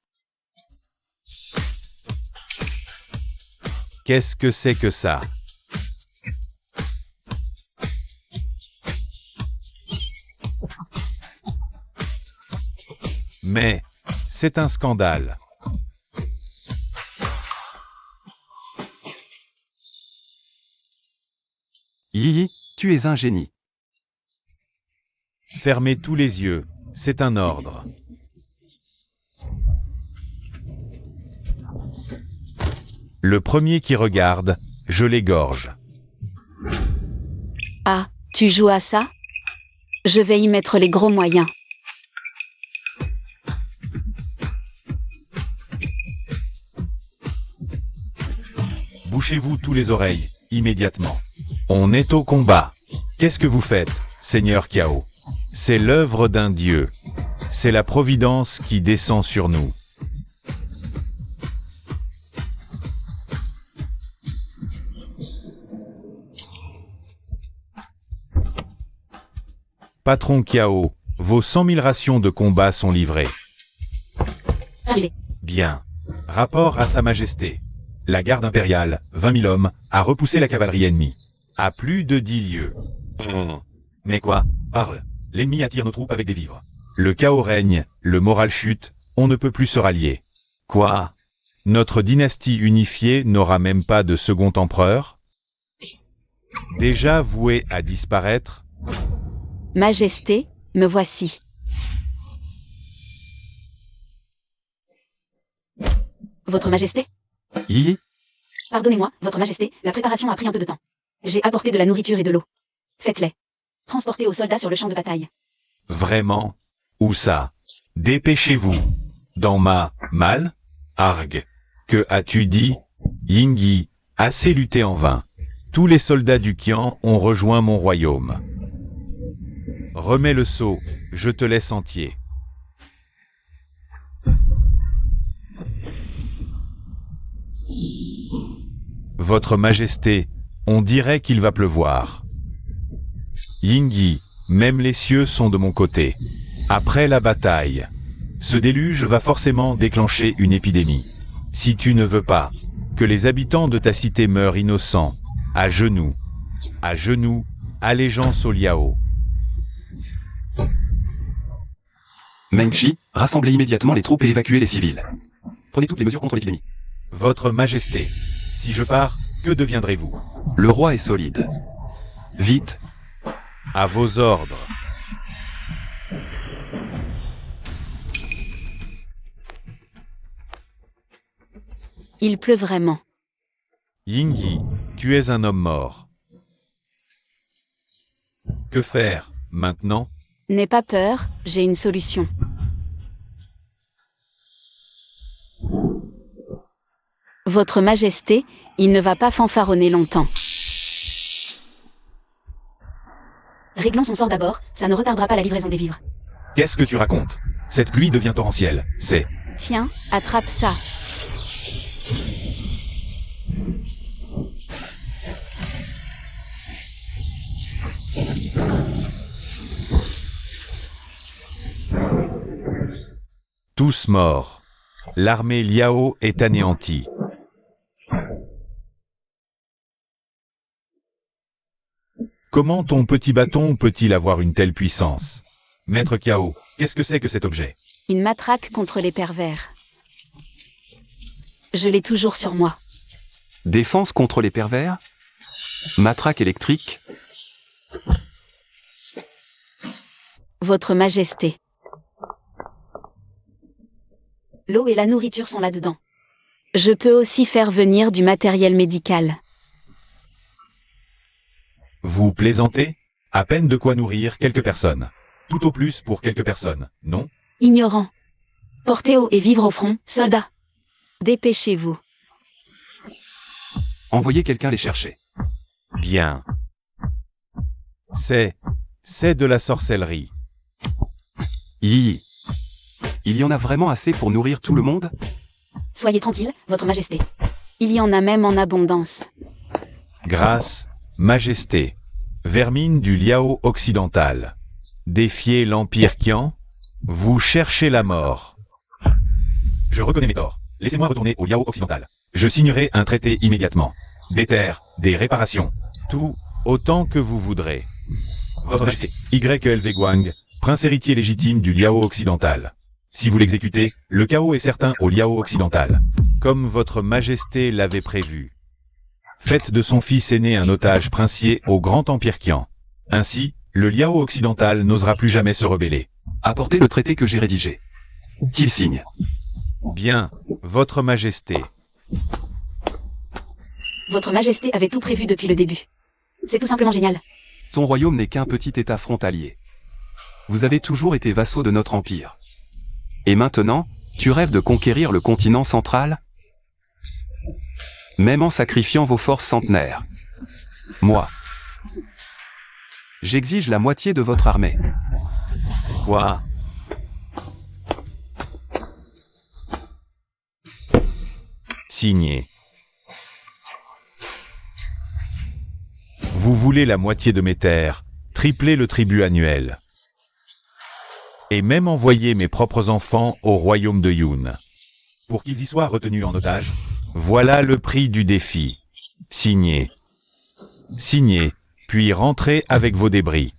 Qu'est-ce que c'est que ça? Mais, c'est un scandale. Yi, tu es un génie. Fermez tous les yeux, c'est un ordre. Le premier qui regarde, je l'égorge. Ah, tu joues à ça? Je vais y mettre les gros moyens. Bouchez-vous tous les oreilles, immédiatement. On est au combat. Qu'est-ce que vous faites, Seigneur Kiao? C'est l'œuvre d'un dieu. C'est la providence qui descend sur nous. Patron Kiao, vos 100 000 rations de combat sont livrées. Allez. Bien. Rapport à Sa Majesté. La garde impériale, 20 000 hommes, a repoussé la cavalerie ennemie. À plus de 10 lieues. Mais quoi? Parle. L'ennemi attire nos troupes avec des vivres. Le chaos règne, le moral chute, on ne peut plus se rallier. Quoi? Notre dynastie unifiée n'aura même pas de second empereur? Déjà voué à disparaître? Majesté, me voici. Votre Majesté? Yi, Pardonnez-moi, Votre Majesté, la préparation a pris un peu de temps. J'ai apporté de la nourriture et de l'eau. Faites-les. Transportez aux soldats sur le champ de bataille. Vraiment? Où ça? Dépêchez-vous. Dans ma malle? Arg. Que as-tu dit? Yingyi, assez lutté en vain. Tous les soldats du Qian ont rejoint mon royaume. Remets le sceau, je te laisse entier. Votre Majesté, on dirait qu'il va pleuvoir. Yingyi, même les cieux sont de mon côté. Après la bataille, ce déluge va forcément déclencher une épidémie. Si tu ne veux pas Que les habitants de ta cité meurent innocents. À genoux. À genoux. Allégeance au Liao. Mengshi, rassemblez immédiatement les troupes et évacuez les civils. Prenez toutes les mesures contre l'épidémie. Votre Majesté, si je pars, que deviendrez-vous? Le roi est solide. Vite, À vos ordres. Il pleut vraiment. Yingyi, tu es un homme mort. Que faire, maintenant? N'aie pas peur, j'ai une solution. Votre Majesté, il ne va pas fanfaronner longtemps. Réglons son sort d'abord, ça ne retardera pas la livraison des vivres. Qu'est-ce que tu racontes? Cette pluie devient torrentielle, c'est... Tiens, attrape ça. Tous morts. L'armée Liao est anéantie. Comment ton petit bâton peut-il avoir une telle puissance? Maître Kiao, qu'est-ce que c'est que cet objet? Une matraque contre les pervers. Je l'ai toujours sur moi. défense contre les pervers, matraque électrique, Votre Majesté. L'eau et la nourriture sont là-dedans. Je peux aussi faire venir du matériel médical. Vous plaisantez? À peine de quoi nourrir quelques personnes. Tout au plus pour quelques personnes, non? Ignorant. Portez eau et vivre au front, soldats. Dépêchez-vous. envoyez quelqu'un les chercher. Bien. C'est de la sorcellerie. Il y en a vraiment assez pour nourrir tout le monde? Soyez tranquille, Votre Majesté. Il y en a même en abondance. Grâce, Majesté. Vermine du Liao occidental. Défiez l'Empire Qian. Vous cherchez la mort. Je reconnais mes torts. Laissez-moi retourner au Liao occidental. Je signerai un traité immédiatement. Des terres, des réparations. Tout, autant que vous voudrez. Votre Majesté. YLV Guang, prince héritier légitime du Liao occidental. Si vous l'exécutez, le chaos est certain au Liao occidental. Comme votre Majesté l'avait prévu. Faites de son fils aîné un otage princier au grand empire Qian. Ainsi, le Liao occidental n'osera plus jamais se rebeller. Apportez le traité que j'ai rédigé. Qu'il signe. Bien, votre Majesté. Votre Majesté avait tout prévu depuis le début. C'est tout simplement génial. Ton royaume n'est qu'un petit état frontalier. Vous avez toujours été vassaux de notre empire. Et maintenant, tu rêves de conquérir le continent central? Même en sacrifiant vos forces centenaires. Moi. J'exige la moitié de votre armée. Quoi? Signé. Vous voulez la moitié de mes terres, tripler le tribut annuel. Et même envoyer mes propres enfants au royaume de Yun. Pour qu'ils y soient retenus en otage. Voilà le prix du défi. Signé. Signé, puis rentrez avec vos débris.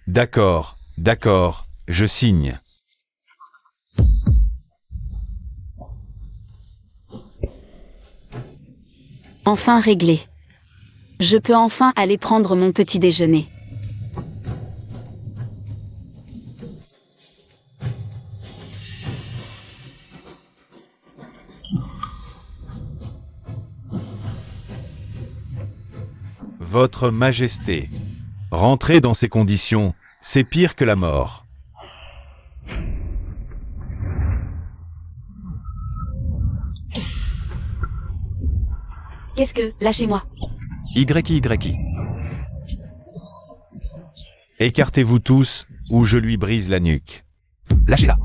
D'accord, d'accord, je signe. Enfin réglé. Je peux enfin aller prendre mon petit déjeuner. Votre Majesté, rentrer dans ces conditions, c'est pire que la mort. Qu'est-ce que, lâchez-moi. YY. Écartez-vous tous, ou je lui brise la nuque. Lâchez-la.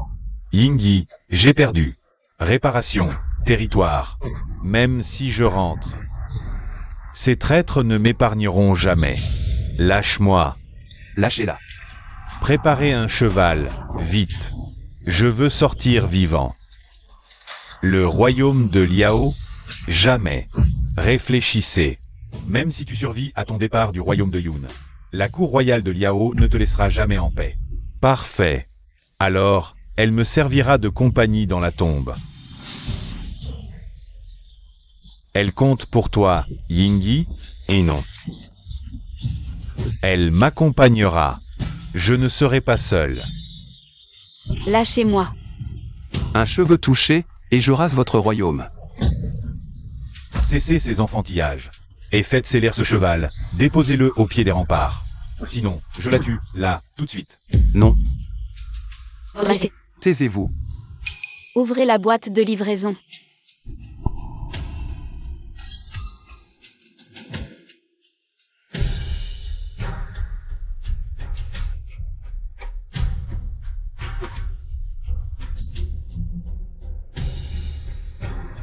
Yingyi, j'ai perdu. Réparation, territoire. Même si je rentre. Ces traîtres ne m'épargneront jamais. Lâche-moi. Lâchez-la. Préparez un cheval, vite. Je veux sortir vivant. Le royaume de Liao, jamais. Réfléchissez. Même si tu survis à ton départ du royaume de Yun, la cour royale de Liao ne te laissera jamais en paix. Parfait. Alors, elle me servira de compagnie dans la tombe. Elle compte pour toi, Yingyi, et non. Elle m'accompagnera. Je ne serai pas seul. Lâchez-moi. Un cheveu touché, et je rase votre royaume. Cessez ces enfantillages. Et faites céler ce cheval. Déposez-le au pied des remparts. Sinon, je la tue, là, tout de suite. Non, Votre Majesté, taisez-vous. ouvrez la boîte de livraison.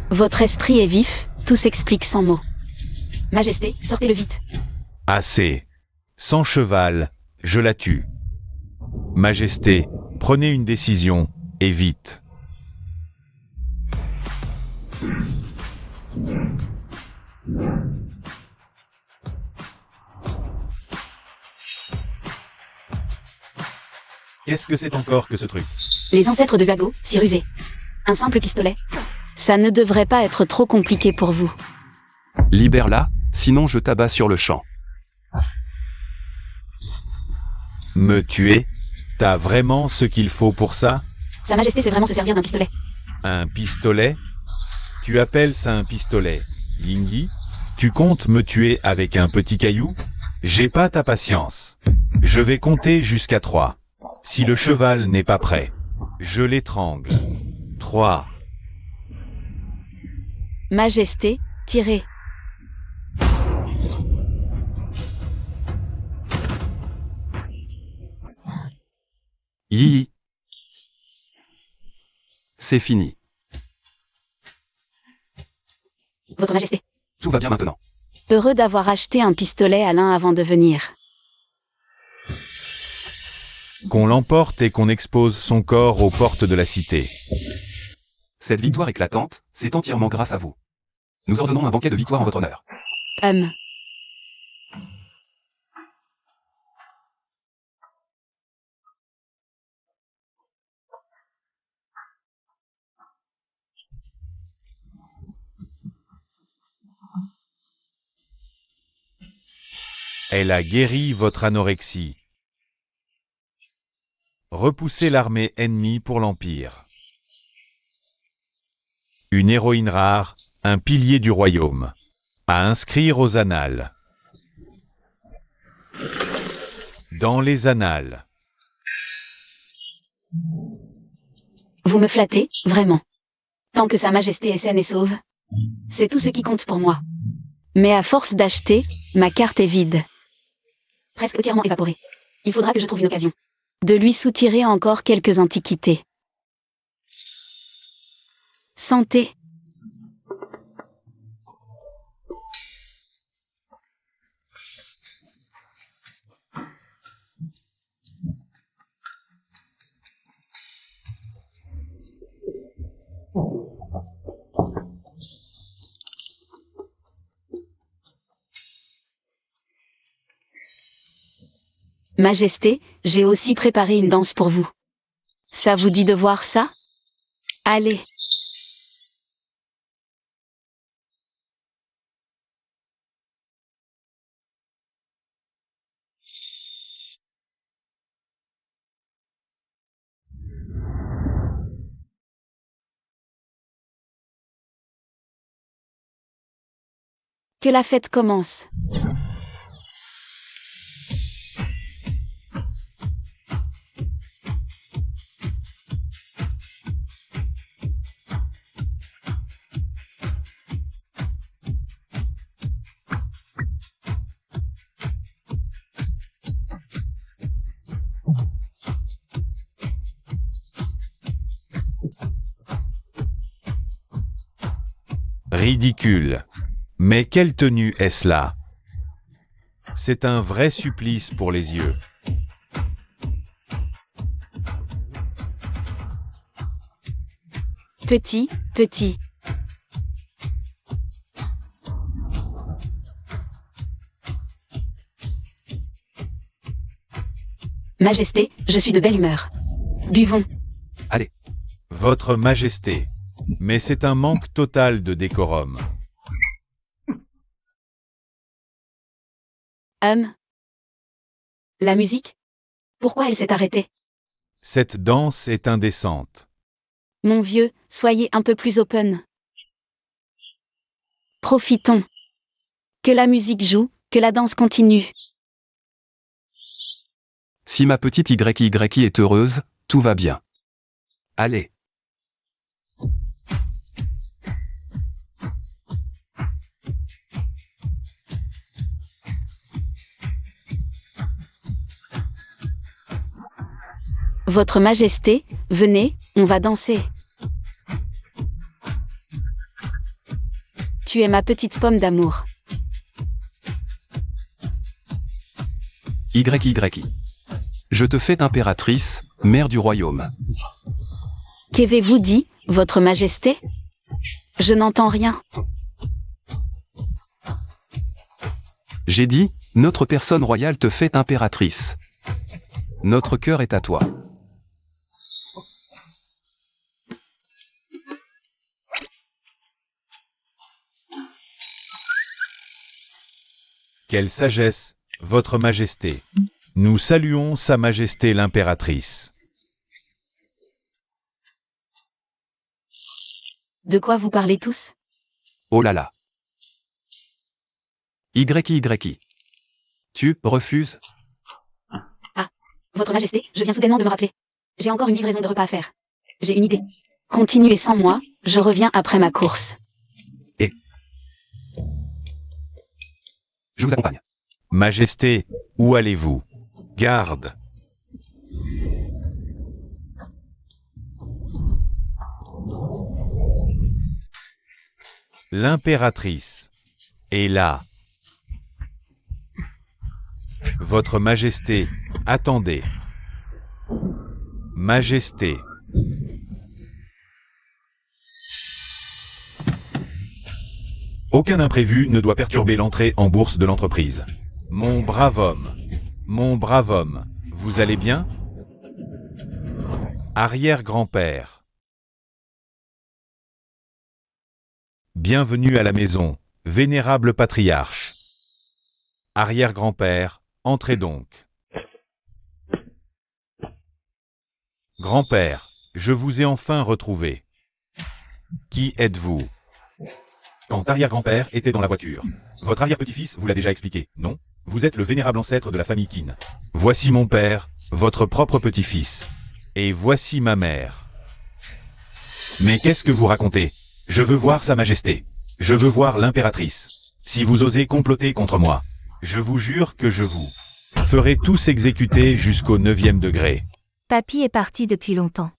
Votre esprit est vif, tout s'explique sans mots. Majesté, sortez-le vite. Assez. Sans cheval, je la tue. Majesté, prenez une décision, et vite. Qu'est-ce que c'est encore que ce truc? Les ancêtres de Bago, si rusés. Un simple pistolet. Ça ne devrait pas être trop compliqué pour vous. Libère-la, sinon je t'abats sur le champ. Me tuer? T'as vraiment ce qu'il faut pour ça? Sa Majesté sait vraiment se servir d'un pistolet. Un pistolet? Tu appelles ça un pistolet, Yingyi? Tu comptes me tuer avec un petit caillou? J'ai pas ta patience. Je vais compter jusqu'à 3. Si le cheval n'est pas prêt, je l'étrangle. 3. Majesté, tirez. Yi. C'est fini. Votre Majesté. Tout va bien maintenant. Heureux d'avoir acheté un pistolet à l'un avant de venir. Qu'on l'emporte et qu'on expose son corps aux portes de la cité. Cette victoire éclatante, c'est entièrement grâce à vous. Nous ordonnons un banquet de victoire en votre honneur. Elle a guéri votre anorexie. Repoussez l'armée ennemie pour l'Empire. Une héroïne rare, un pilier du royaume. À inscrire aux annales. Dans les annales. Vous me flattez, vraiment. Tant que Sa Majesté est saine et sauve, c'est tout ce qui compte pour moi. Mais à force d'acheter, ma carte est vide. Presque entièrement évaporée. Il faudra que je trouve une occasion de lui soutirer encore quelques antiquités. Santé. Majesté, j'ai aussi préparé une danse pour vous. Ça vous dit de voir ça? Allez. Que la fête commence. Ridicule. Mais quelle tenue est-ce là? C'est un vrai supplice pour les yeux. Petit, petit. Majesté, je suis de belle humeur. Buvons. Allez. Votre Majesté. Mais c'est un manque total de décorum. La musique? Pourquoi elle s'est arrêtée? Cette danse est indécente. Mon vieux, soyez un peu plus open. Profitons. Que la musique joue, que la danse continue. Si ma petite YY est heureuse, tout va bien. Allez. Votre Majesté, venez, on va danser. Tu es ma petite pomme d'amour. YY. Je te fais impératrice, mère du royaume. Qu'avez-vous dit, Votre Majesté? Je n'entends rien. J'ai dit, notre personne royale te fait impératrice. Notre cœur est à toi. Quelle sagesse, Votre Majesté. Nous saluons Sa Majesté l'impératrice. De quoi vous parlez tous? Oh là là. YY. Tu refuses? Votre Majesté, je viens soudainement de me rappeler. J'ai encore une livraison de repas à faire. J'ai une idée. Continuez sans moi, je reviens après ma course. Je vous accompagne. Majesté, où allez-vous? Garde. L'impératrice est là. Votre Majesté, attendez. Majesté. Aucun imprévu ne doit perturber l'entrée en bourse de l'entreprise. Mon brave homme, vous allez bien? Arrière-grand-père. Bienvenue à la maison, vénérable patriarche. Arrière-grand-père, entrez donc. Grand-père, je vous ai enfin retrouvé. Qui êtes-vous? Quand arrière-grand-père était dans la voiture. Votre arrière-petit-fils vous l'a déjà expliqué, non? Vous êtes le vénérable ancêtre de la famille Qin. Voici mon père, votre propre petit-fils. Et voici ma mère. Mais qu'est-ce que vous racontez? Je veux voir Sa Majesté. Je veux voir l'impératrice. Si vous osez comploter contre moi, je vous jure que je vous ferai tous exécuter jusqu'au 9e degré. Papy est parti depuis longtemps.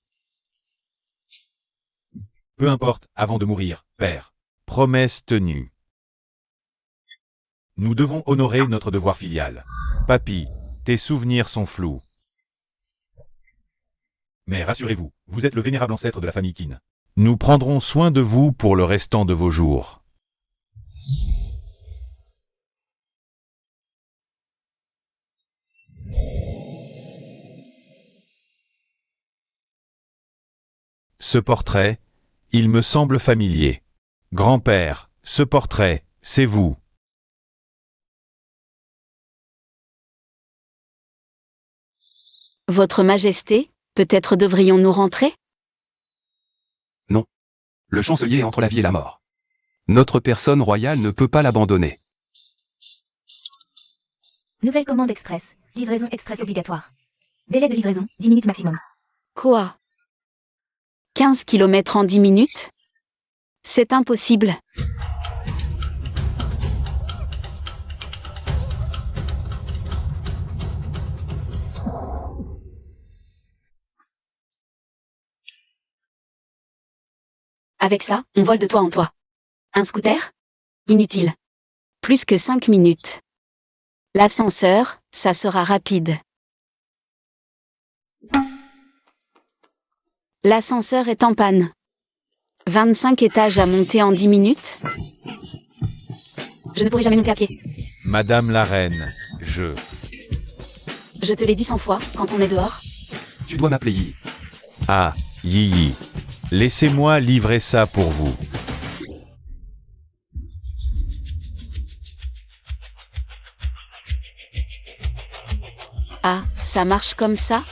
Peu importe, avant de mourir, père. Promesse tenue. Nous devons honorer notre devoir filial. Papy, tes souvenirs sont flous. Mais rassurez-vous, vous êtes le vénérable ancêtre de la famille Qin. Nous prendrons soin de vous pour le restant de vos jours. Ce portrait, il me semble familier. Grand-père, ce portrait, c'est vous. Votre Majesté, peut-être devrions-nous rentrer? Non. Le chancelier est entre la vie et la mort. Notre personne royale ne peut pas l'abandonner. Nouvelle commande express. Livraison express obligatoire. Délai de livraison, 10 minutes maximum. Quoi? 15 km en 10 minutes? C'est impossible. Avec ça, on vole de toit en toit. Un scooter? Inutile. Plus que 5 minutes. L'ascenseur, ça sera rapide. L'ascenseur est en panne. 25 étages à monter en 10 minutes? Je ne pourrai jamais monter à pied. Madame la reine, je... Je te l'ai dit 100 fois, quand on est dehors. Tu dois m'appeler Yi. Ah, Yi. Laissez-moi livrer ça pour vous. Ah, ça marche comme ça?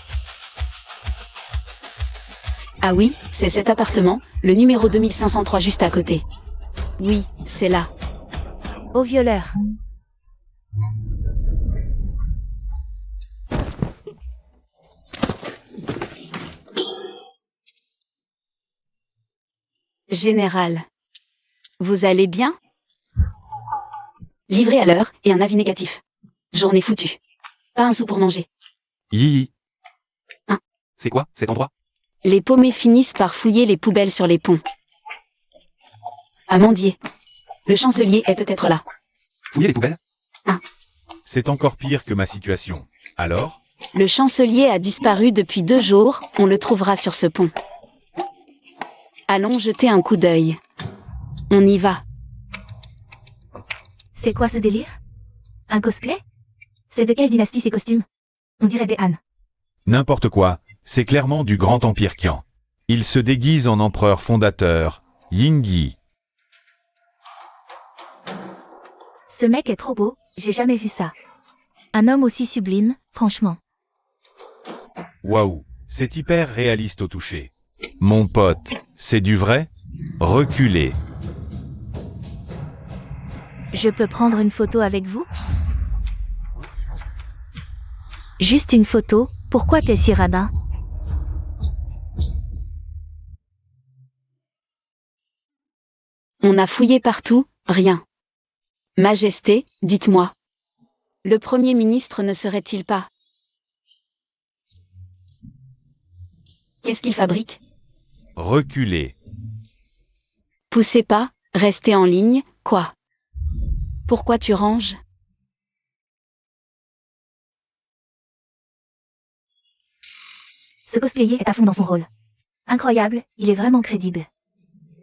Ah oui, c'est cet appartement, le numéro 2503 juste à côté. Oui, c'est là. Au violeur. Général. Vous allez bien? Livré à l'heure et un avis négatif. Journée foutue. Pas un sou pour manger. Yi. Hein? C'est quoi, cet endroit? Les paumés finissent par fouiller les poubelles sur les ponts. Amandier. Le chancelier est peut-être là. Fouiller les poubelles? C'est encore pire que ma situation. Alors? Le chancelier a disparu depuis 2 jours, on le trouvera sur ce pont. Allons jeter un coup d'œil. On y va. C'est quoi ce délire? Un cosplay? C'est de quelle dynastie ces costumes? On dirait des Han. N'importe quoi, c'est clairement du Grand Empire Qian. Il se déguise en empereur fondateur, Yingyi. Ce mec est trop beau, j'ai jamais vu ça. Un homme aussi sublime, franchement. Waouh, c'est hyper réaliste au toucher. Mon pote, c'est du vrai? Reculez. Je peux prendre une photo avec vous? Juste une photo, pourquoi t'es si radin? On a fouillé partout, rien. Majesté, dites-moi. Le Premier ministre ne serait-il pas? Qu'est-ce qu'il fabrique? Reculez. Poussez pas, restez en ligne, quoi? Pourquoi tu ranges? Ce cosplayer est à fond dans son rôle. Incroyable, il est vraiment crédible.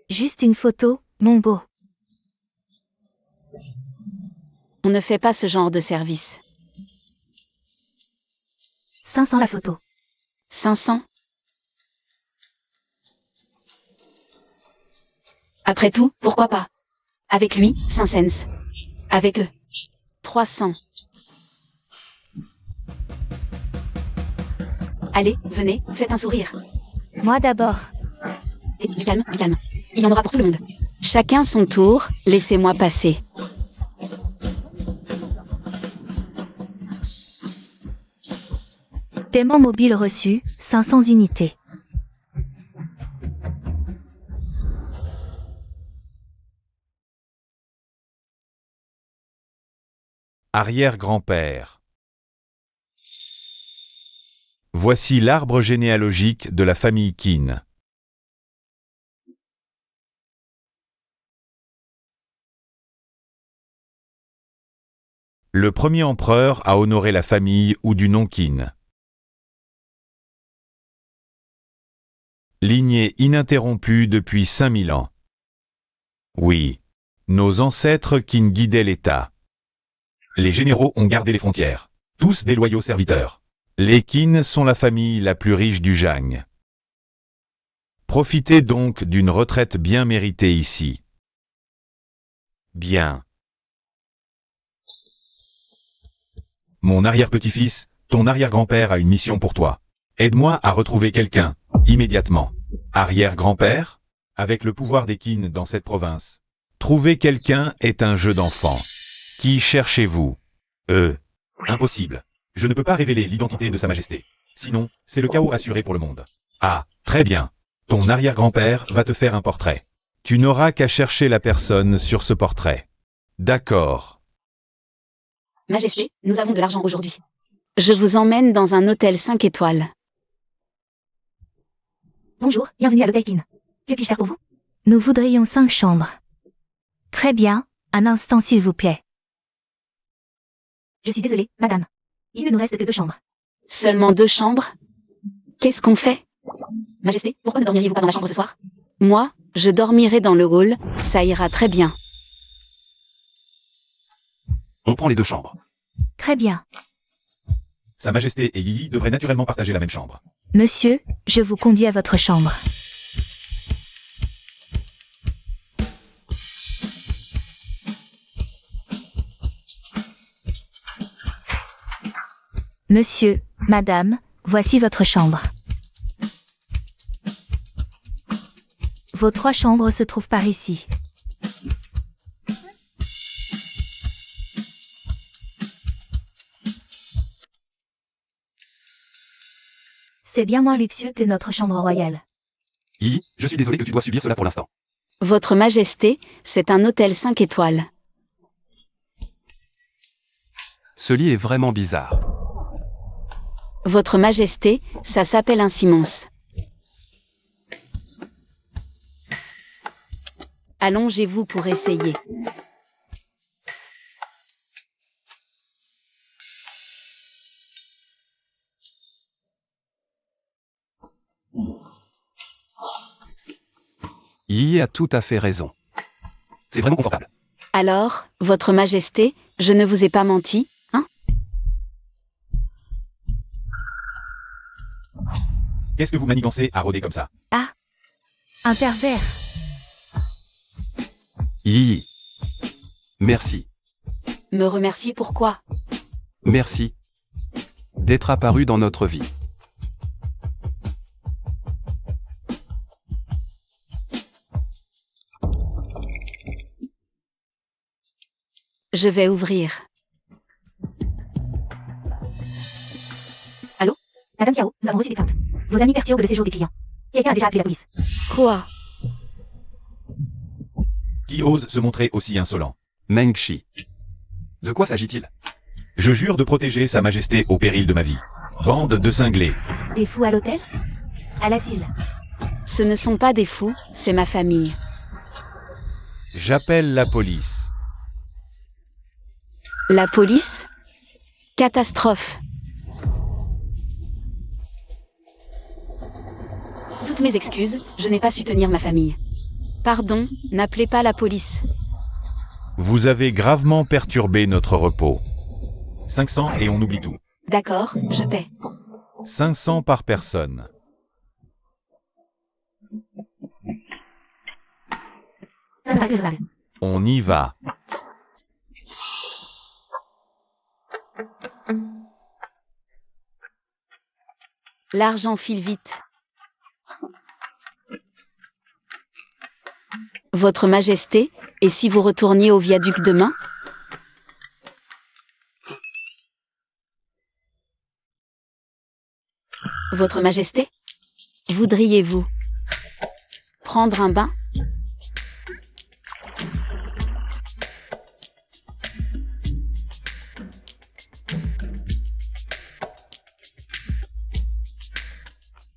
Juste une photo, mon beau. On ne fait pas ce genre de service. 500 la photo. 500? Après tout, pourquoi pas? Avec lui, 5 cents. Avec eux, 300. Allez, venez, faites un sourire. Moi d'abord. Et du calme, du calme. Il y en aura pour tout le monde. Chacun son tour, laissez-moi passer. Paiement mobile reçu, 500 unités. Arrière-grand-père. Voici l'arbre généalogique de la famille Qin. Le premier empereur a honoré la famille ou du nom Qin. Lignée ininterrompue depuis 5000 ans. Oui, nos ancêtres Qin guidaient l'État. Les généraux ont gardé les frontières, tous des loyaux serviteurs. Les Qin sont la famille la plus riche du Zhang. Profitez donc d'une retraite bien méritée ici. Bien. Mon arrière-petit-fils, ton arrière-grand-père a une mission pour toi. Aide-moi à retrouver quelqu'un, immédiatement. Arrière-grand-père? Avec le pouvoir des Qin dans cette province. Trouver quelqu'un est un jeu d'enfant. Qui cherchez-vous? Impossible. Je ne peux pas révéler l'identité de Sa Majesté. Sinon, c'est le chaos assuré pour le monde. Ah, très bien. Ton arrière-grand-père va te faire un portrait. Tu n'auras qu'à chercher la personne sur ce portrait. D'accord. Majesté, nous avons de l'argent aujourd'hui. Je vous emmène dans un hôtel 5 étoiles. Bonjour, bienvenue à l'hôtel Qin. Que puis-je faire pour vous? Nous voudrions 5 chambres. Très bien, un instant s'il vous plaît. Je suis désolée, madame. Il ne nous reste que 2 chambres. Seulement 2 chambres? Qu'est-ce qu'on fait? Majesté, pourquoi ne dormiriez-vous pas dans la chambre ce soir? Moi, je dormirai dans le hall, ça ira très bien. On prend les 2 chambres. Très bien. Sa Majesté et Yi devraient naturellement partager la même chambre. Monsieur, je vous conduis à votre chambre. Monsieur, madame, voici votre chambre. Vos 3 chambres se trouvent par ici. C'est bien moins luxueux que notre chambre royale. Yi, je suis désolé que tu dois subir cela pour l'instant. Votre Majesté, c'est un hôtel 5 étoiles. Ce lit est vraiment bizarre. Votre Majesté, ça s'appelle un Simons. Allongez-vous pour essayer. Yi a tout à fait raison. C'est vraiment confortable. Alors, Votre Majesté, je ne vous ai pas menti, hein? Qu'est-ce que vous manigancez à rôder comme ça? Ah, un pervers. Yi. Merci. Me remercier pourquoi? Merci. D'être apparu dans notre vie. Je vais ouvrir. Allô? Madame Tiao, nous avons reçu des plaintes. Vos amis perturbent le séjour des clients. Quelqu'un a déjà appelé la police. Quoi? Qui ose se montrer aussi insolent? Meng Shi. De quoi s'agit-il? Je jure de protéger Sa Majesté au péril de ma vie. Bande de cinglés. Des fous à l'hôtel? À l'asile. Ce ne sont pas des fous, c'est ma famille. J'appelle la police. La police? Catastrophe. Toutes mes excuses, je n'ai pas su tenir ma famille. Pardon, n'appelez pas la police. Vous avez gravement perturbé notre repos. 500 et on oublie tout. D'accord, je paie. 500 par personne. Ça me paraît raisonnable. On y va. L'argent file vite. Votre Majesté, et si vous retourniez au viaduc demain? Votre Majesté? Voudriez-vous prendre un bain?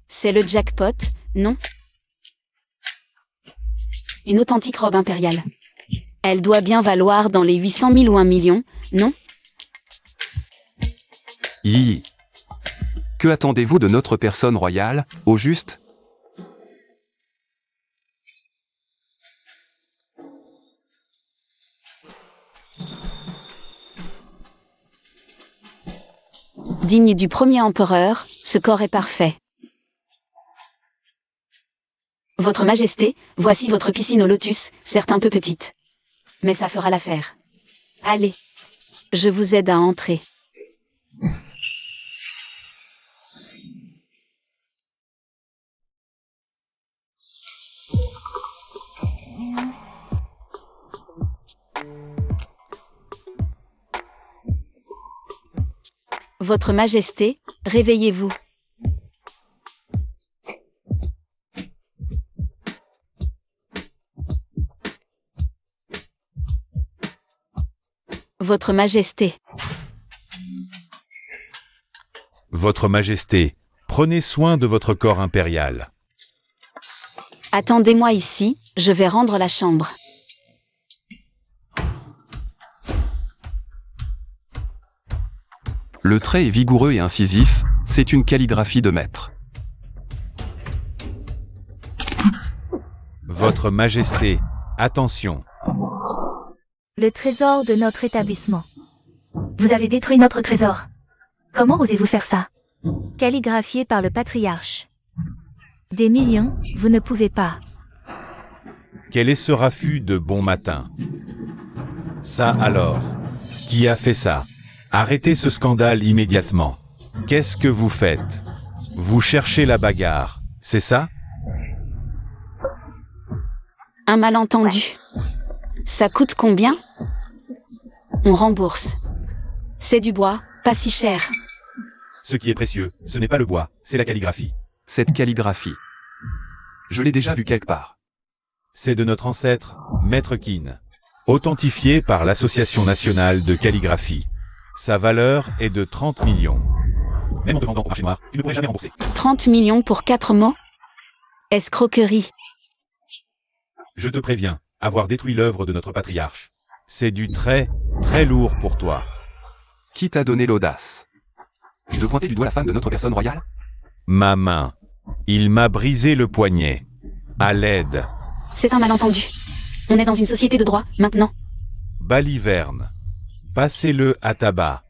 C'est le jackpot, non? Une authentique robe impériale. Elle doit bien valoir dans les 800 000 ou 1 million, non? Yi. Que attendez-vous de notre personne royale, au juste? Digne du premier empereur, ce corps est parfait. Votre Majesté, voici votre piscine au lotus, certes un peu petite. Mais ça fera l'affaire. Allez. Je vous aide à entrer. Votre Majesté, réveillez-vous. Votre Majesté. Votre Majesté, prenez soin de votre corps impérial. Attendez-moi ici, je vais rendre la chambre. Le trait est vigoureux et incisif, c'est une calligraphie de maître. Votre Majesté, attention. Le trésor de notre établissement. Vous avez détruit notre trésor. Comment osez-vous faire ça? Calligraphié par le patriarche. Des millions, vous ne pouvez pas. Quel est ce raffut de bon matin? Ça alors? Qui a fait ça? Arrêtez ce scandale immédiatement. Qu'est-ce que vous faites? Vous cherchez la bagarre, c'est ça? Un malentendu. Ça coûte combien? On rembourse. C'est du bois, pas si cher. Ce qui est précieux, ce n'est pas le bois, c'est la calligraphie. Cette calligraphie. Je l'ai déjà vue quelque part. C'est de notre ancêtre, Maître Kin. Authentifié par l'Association nationale de calligraphie. Sa valeur est de 30 millions. Même en te vendant au marché noir, tu ne pourrais jamais rembourser. 30 millions pour 4 mots? Escroquerie. Je te préviens, avoir détruit l'œuvre de notre patriarche. C'est du très, très lourd pour toi. Qui t'a donné l'audace de pointer du doigt la femme de notre personne royale? Ma main. Il m'a brisé le poignet. À l'aide. C'est un malentendu. On est dans une société de droit, maintenant. Baliverne. Passez-le à tabac.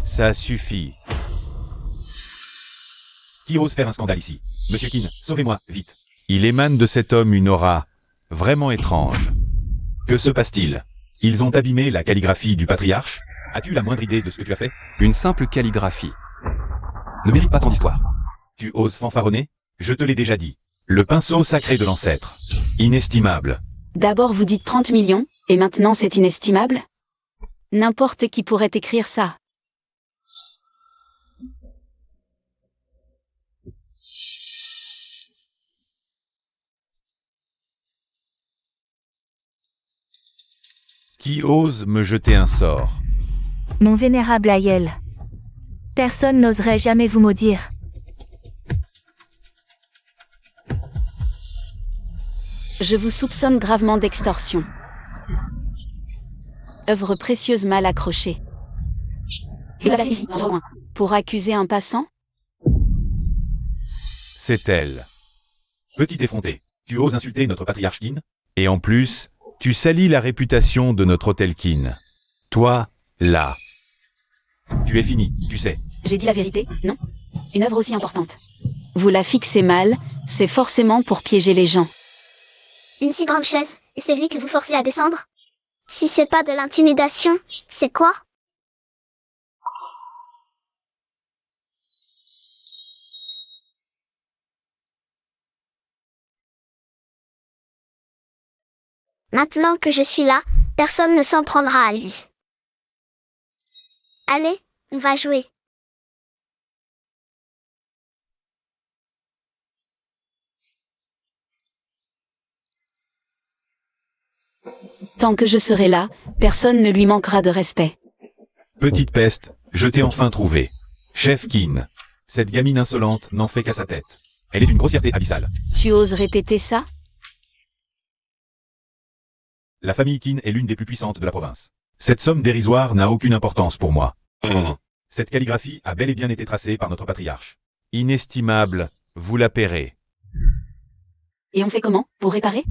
Ça suffit. Qui ose faire un scandale ici? Monsieur Kin, sauvez-moi, vite. Il émane de cet homme une aura vraiment étrange. Que se passe-t-il? Ils ont abîmé la calligraphie du patriarche? As-tu la moindre idée de ce que tu as fait? Une simple calligraphie ne mérite pas tant d'histoire. Tu oses fanfaronner? Je te l'ai déjà dit. Le pinceau sacré de l'ancêtre. Inestimable. D'abord vous dites 30 millions, et maintenant c'est inestimable? N'importe qui pourrait écrire ça. Qui ose me jeter un sort? Mon vénérable aïeul. Personne n'oserait jamais vous maudire. Je vous soupçonne gravement d'extorsion. Œuvre précieuse mal accrochée. Et là, ici, en loin. Pour accuser un passant? C'est elle. Petit effronté, tu oses insulter notre patriarche Kin? Et en plus, tu salis la réputation de notre hôtel Kin. Toi, là. Tu es fini, tu sais. J'ai dit la vérité, non? Une œuvre aussi importante. Vous la fixez mal, c'est forcément pour piéger les gens. Une si grande chaise, et c'est lui que vous forcez à descendre? Si c'est pas de l'intimidation, c'est quoi? Maintenant que je suis là, personne ne s'en prendra à lui. Allez, on va jouer. Tant que je serai là, personne ne lui manquera de respect. Petite peste, je t'ai enfin trouvé. Chef Kin. Cette gamine insolente n'en fait qu'à sa tête. Elle est d'une grossièreté abyssale. Tu oses répéter ça? La famille Kin est l'une des plus puissantes de la province. Cette somme dérisoire n'a aucune importance pour moi. Cette calligraphie a bel et bien été tracée par notre patriarche. Inestimable, vous la paierez. Et on fait comment, pour réparer?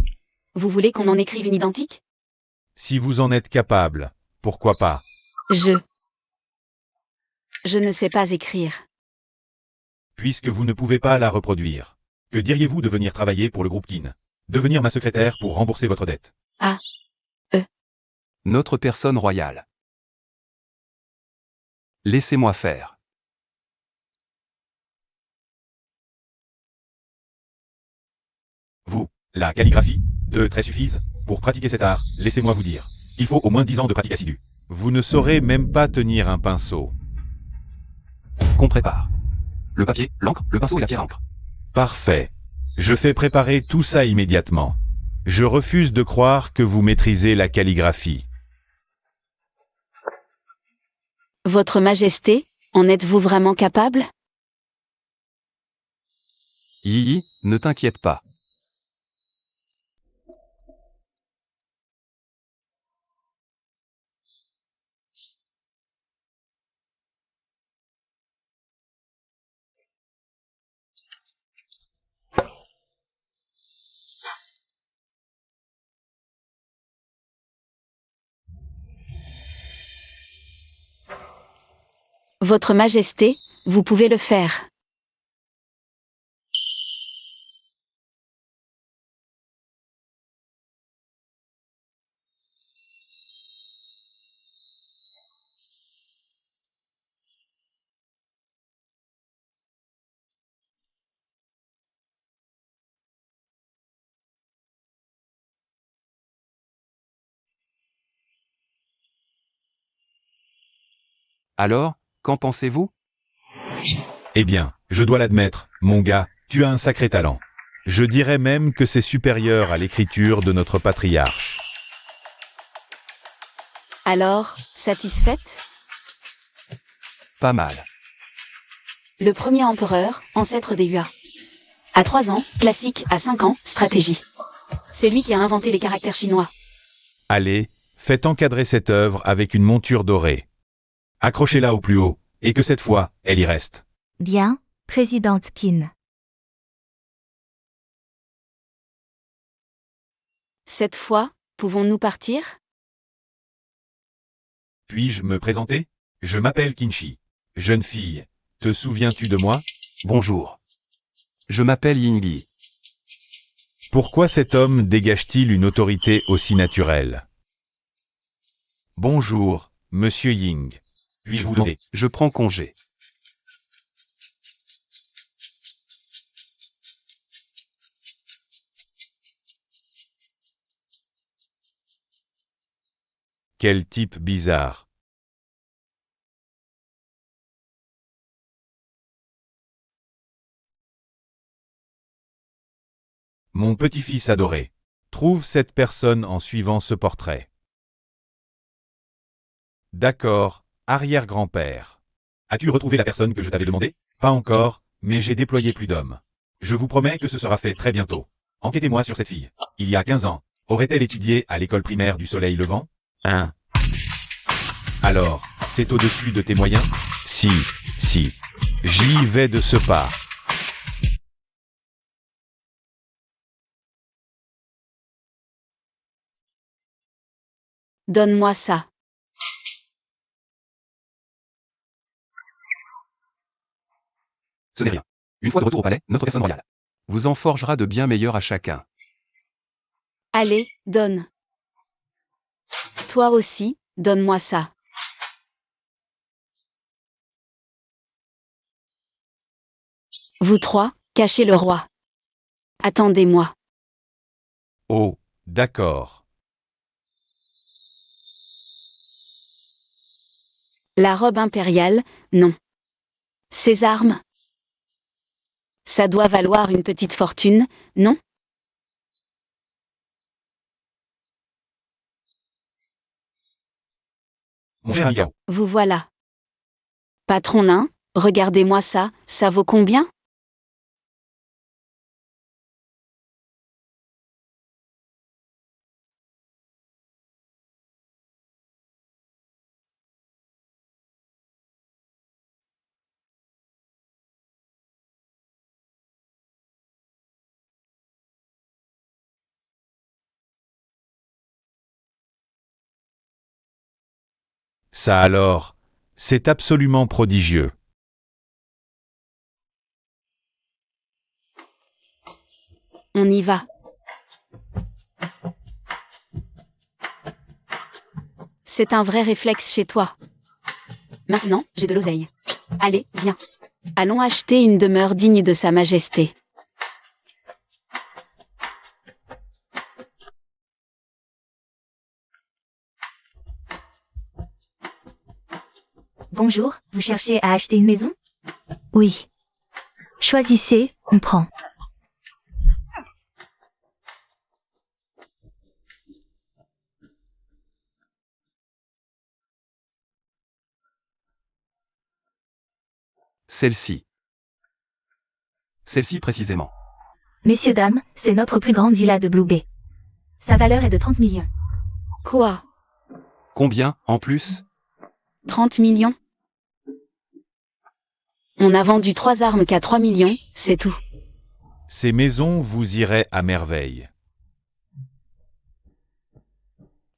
Vous voulez qu'on en écrive une identique? Si vous en êtes capable, pourquoi pas? Je ne sais pas écrire. Puisque vous ne pouvez pas la reproduire. Que diriez-vous de venir travailler pour le groupe Kin? Devenir ma secrétaire pour rembourser votre dette. Notre personne royale. Laissez-moi faire. Vous, la calligraphie, 2 traits suffisent. Pour pratiquer cet art, laissez-moi vous dire. Il faut au moins 10 ans de pratique assidue. Vous ne saurez même pas tenir un pinceau. Qu'on prépare. Le papier, l'encre, le pinceau et la pierre à encre. Parfait. Je fais préparer tout ça immédiatement. Je refuse de croire que vous maîtrisez la calligraphie. Votre Majesté, en êtes-vous vraiment capable? Yi, ne t'inquiète pas. Votre Majesté, vous pouvez le faire. Alors, qu'en pensez-vous? Eh bien, je dois l'admettre, mon gars, tu as un sacré talent. Je dirais même que c'est supérieur à l'écriture de notre patriarche. Alors, satisfaite? Pas mal. Le premier empereur, ancêtre des UA. À 3 ans, classique, à 5 ans, stratégie. C'est lui qui a inventé les caractères chinois. Allez, faites encadrer cette œuvre avec une monture dorée. Accrochez-la au plus haut, et que cette fois, elle y reste. Bien, présidente Qin. Cette fois, pouvons-nous partir? Puis-je me présenter? Je m'appelle Qinshi. Jeune fille, te souviens-tu de moi? Bonjour. Je m'appelle Yingli. Pourquoi cet homme dégage-t-il une autorité aussi naturelle? Bonjour, monsieur Ying. Puis-je vous demander? Je prends congé. Quel type bizarre. Mon petit-fils adoré. Trouve cette personne en suivant ce portrait. D'accord, arrière-grand-père. As-tu retrouvé la personne que je t'avais demandé? Pas encore, mais j'ai déployé plus d'hommes. Je vous promets que ce sera fait très bientôt. Enquêtez-moi sur cette fille. Il y a 15 ans, aurait-elle étudié à l'école primaire du Soleil Levant? Alors, c'est au-dessus de tes moyens? Si. J'y vais de ce pas. Donne-moi ça. Ce n'est rien. Une fois de retour au palais, notre personne royale vous en forgera de bien meilleurs à chacun. Allez, donne. Toi aussi, donne-moi ça. Vous trois, cachez le roi. Attendez-moi. Oh, d'accord. La robe impériale, non. Ces armes? Ça doit valoir une petite fortune, non? Mon cher Yao, Vous voilà. Patron nain, regardez-moi ça, ça vaut combien? ça alors, c'est absolument prodigieux. On y va. C'est un vrai réflexe chez toi. Maintenant, j'ai de l'oseille. Allez, viens. Allons acheter une demeure digne de Sa Majesté. Bonjour, vous cherchez à acheter une maison? Oui. Choisissez, on prend. Celle-ci. Celle-ci précisément. Messieurs, dames, c'est notre plus grande villa de Blue Bay. Sa valeur est de 30 millions. Quoi? Combien, en plus? 30 millions? On a vendu 3 armes qu'à 3 millions, c'est tout. Ces maisons vous iraient à merveille.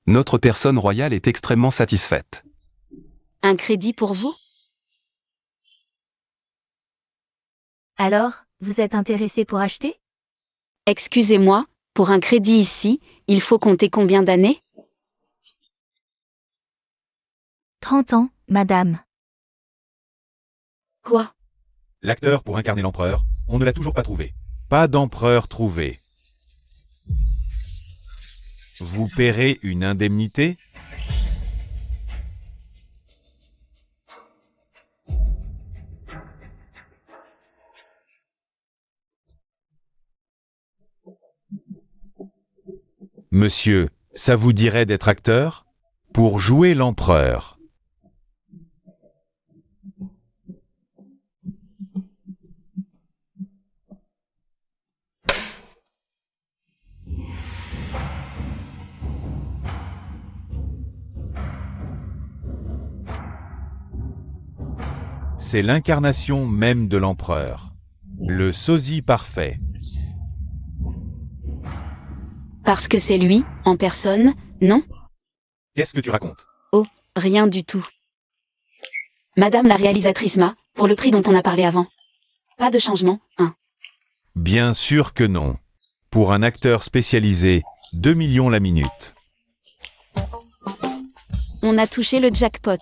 Notre personne royale est extrêmement satisfaite. Un crédit pour vous? Alors, vous êtes intéressé pour acheter? Excusez-moi, pour un crédit ici, il faut compter combien d'années? 30 ans, madame. Quoi? L'acteur pour incarner l'empereur, on ne l'a toujours pas trouvé. Pas d'empereur trouvé. Vous paierez une indemnité? Monsieur, ça vous dirait d'être acteur? Pour jouer l'empereur. C'est l'incarnation même de l'empereur. Le sosie parfait. Parce que c'est lui, en personne, non? Qu'est-ce que tu racontes? Rien du tout. Madame la réalisatrice Ma, pour le prix dont on a parlé avant. Pas de changement, hein. Bien sûr que non. Pour un acteur spécialisé, 2 millions la minute. On a touché le jackpot.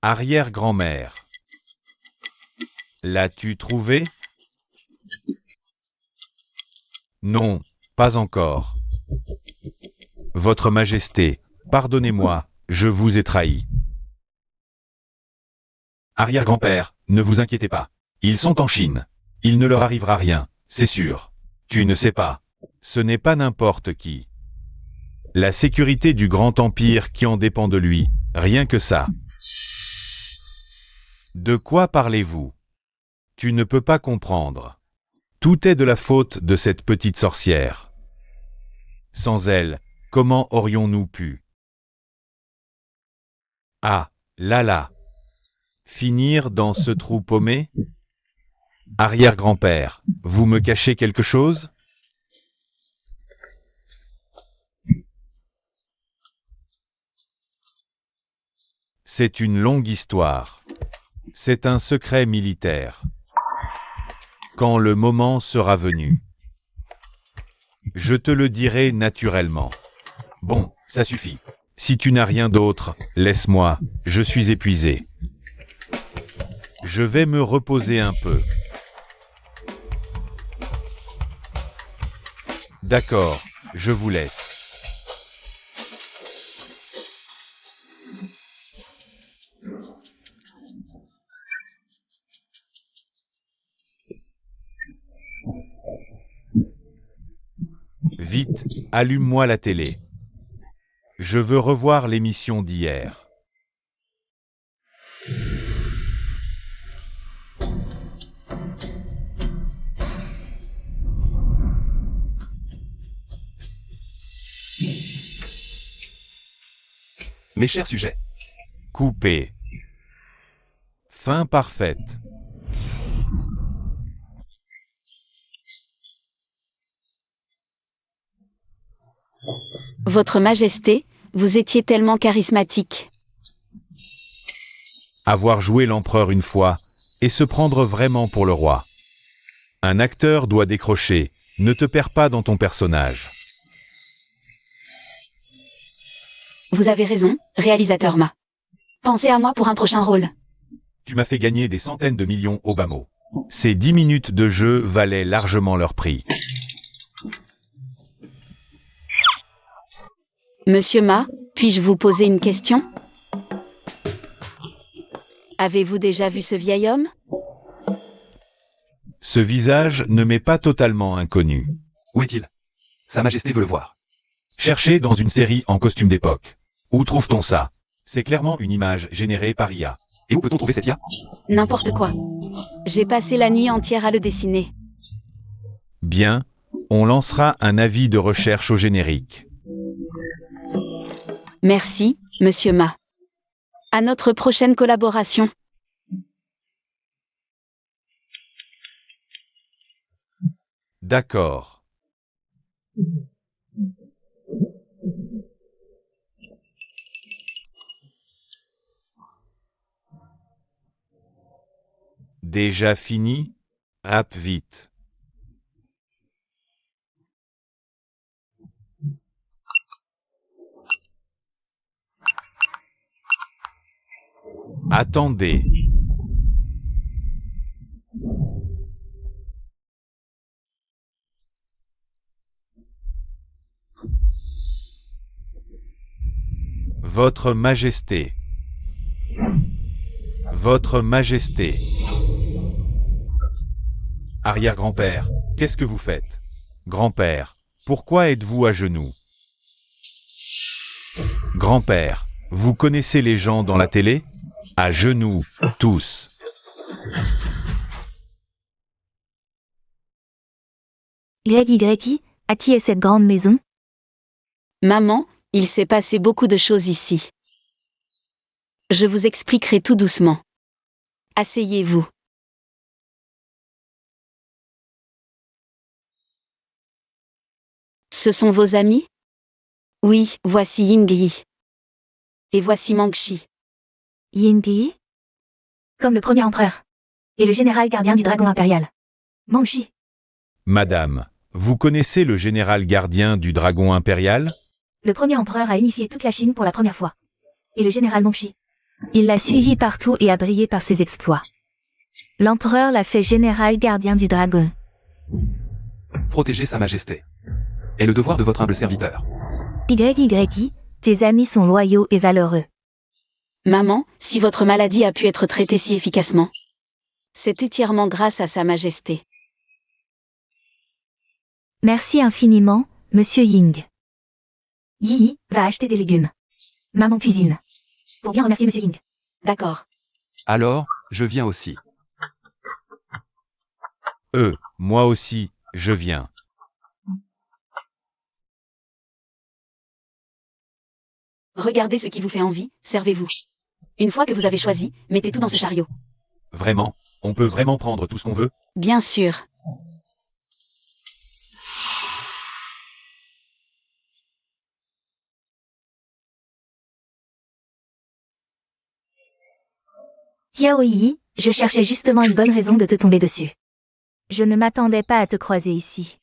Arrière-grand-mère. L'as-tu trouvé? Non, pas encore. Votre Majesté, pardonnez-moi, je vous ai trahi. Arrière-grand-père, ne vous inquiétez pas. Ils sont en Chine. Il ne leur arrivera rien, c'est sûr. Tu ne sais pas. Ce n'est pas n'importe qui. La sécurité du grand empire qui en dépend de lui, rien que ça. De quoi parlez-vous? Tu ne peux pas comprendre. Tout est de la faute de cette petite sorcière. Sans elle, comment aurions-nous pu? Ah, là là. Finir dans ce trou paumé? Arrière-grand-père, vous me cachez quelque chose? C'est une longue histoire. C'est un secret militaire. Quand le moment sera venu, je te le dirai naturellement. Bon, ça suffit. Si tu n'as rien d'autre, laisse-moi, je suis épuisé. Je vais me reposer un peu. D'accord, je vous laisse. Vite, allume-moi la télé. Je veux revoir l'émission d'hier. Mes chers sujets, Coupé. Fin parfaite. Votre Majesté, vous étiez tellement charismatique. Avoir joué l'empereur une fois et se prendre vraiment pour le roi. Un acteur doit décrocher. Ne te perds pas dans ton personnage. Vous avez raison, réalisateur Ma. Pensez à moi pour un prochain rôle. Tu m'as fait gagner des centaines de millions au bas mot. Ces 10 minutes de jeu valaient largement leur prix. Monsieur Ma, puis-je vous poser une question? Avez-vous déjà vu ce vieil homme? Ce visage ne m'est pas totalement inconnu. où est-il? Sa Majesté veut le voir. Cherché dans une série en costume d'époque. Où trouve-t-on ça? C'est clairement une image générée par IA. Et où peut-on trouver cette IA? N'importe quoi. J'ai passé la nuit entière à le dessiner. Bien, on lancera un avis de recherche au générique. Merci, Monsieur Ma. À notre prochaine collaboration. D'accord. Déjà fini? Hâpe vite. Attendez. Votre Majesté. Votre Majesté. Arrière-grand-père, qu'est-ce que vous faites? Grand-père, pourquoi êtes-vous à genoux? Grand-père, vous connaissez les gens dans la télé? À genoux, tous. YY, à qui est cette grande maison? Maman, il s'est passé beaucoup de choses ici. Je vous expliquerai tout doucement. Asseyez-vous. Ce sont vos amis? Oui, voici Yingyi. Et voici Mangshi. Yingyi? Comme le premier empereur. Et le général gardien du dragon impérial. Mangshi. Madame, vous connaissez le général gardien du dragon impérial? Le premier empereur a unifié toute la Chine pour la première fois. Et le général Mangshi. Il l'a suivi partout et a brillé par ses exploits. L'empereur l'a fait général gardien du dragon. Protéger Sa Majesté est le devoir de votre humble serviteur. YY, tes amis sont loyaux et valeureux. Maman, si votre maladie a pu être traitée si efficacement, c'est entièrement grâce à Sa Majesté. Merci infiniment, Monsieur Ying. Yi va acheter des légumes. Maman cuisine. Pour bien remercier Monsieur Ying. D'accord. Alors, je viens aussi. Moi aussi, je viens. Regardez ce qui vous fait envie, servez-vous. Une fois que vous avez choisi, mettez tout dans ce chariot. Vraiment? On peut vraiment prendre tout ce qu'on veut? Bien sûr. Yaoi, je cherchais justement une bonne raison de te tomber dessus. Je ne m'attendais pas à te croiser ici.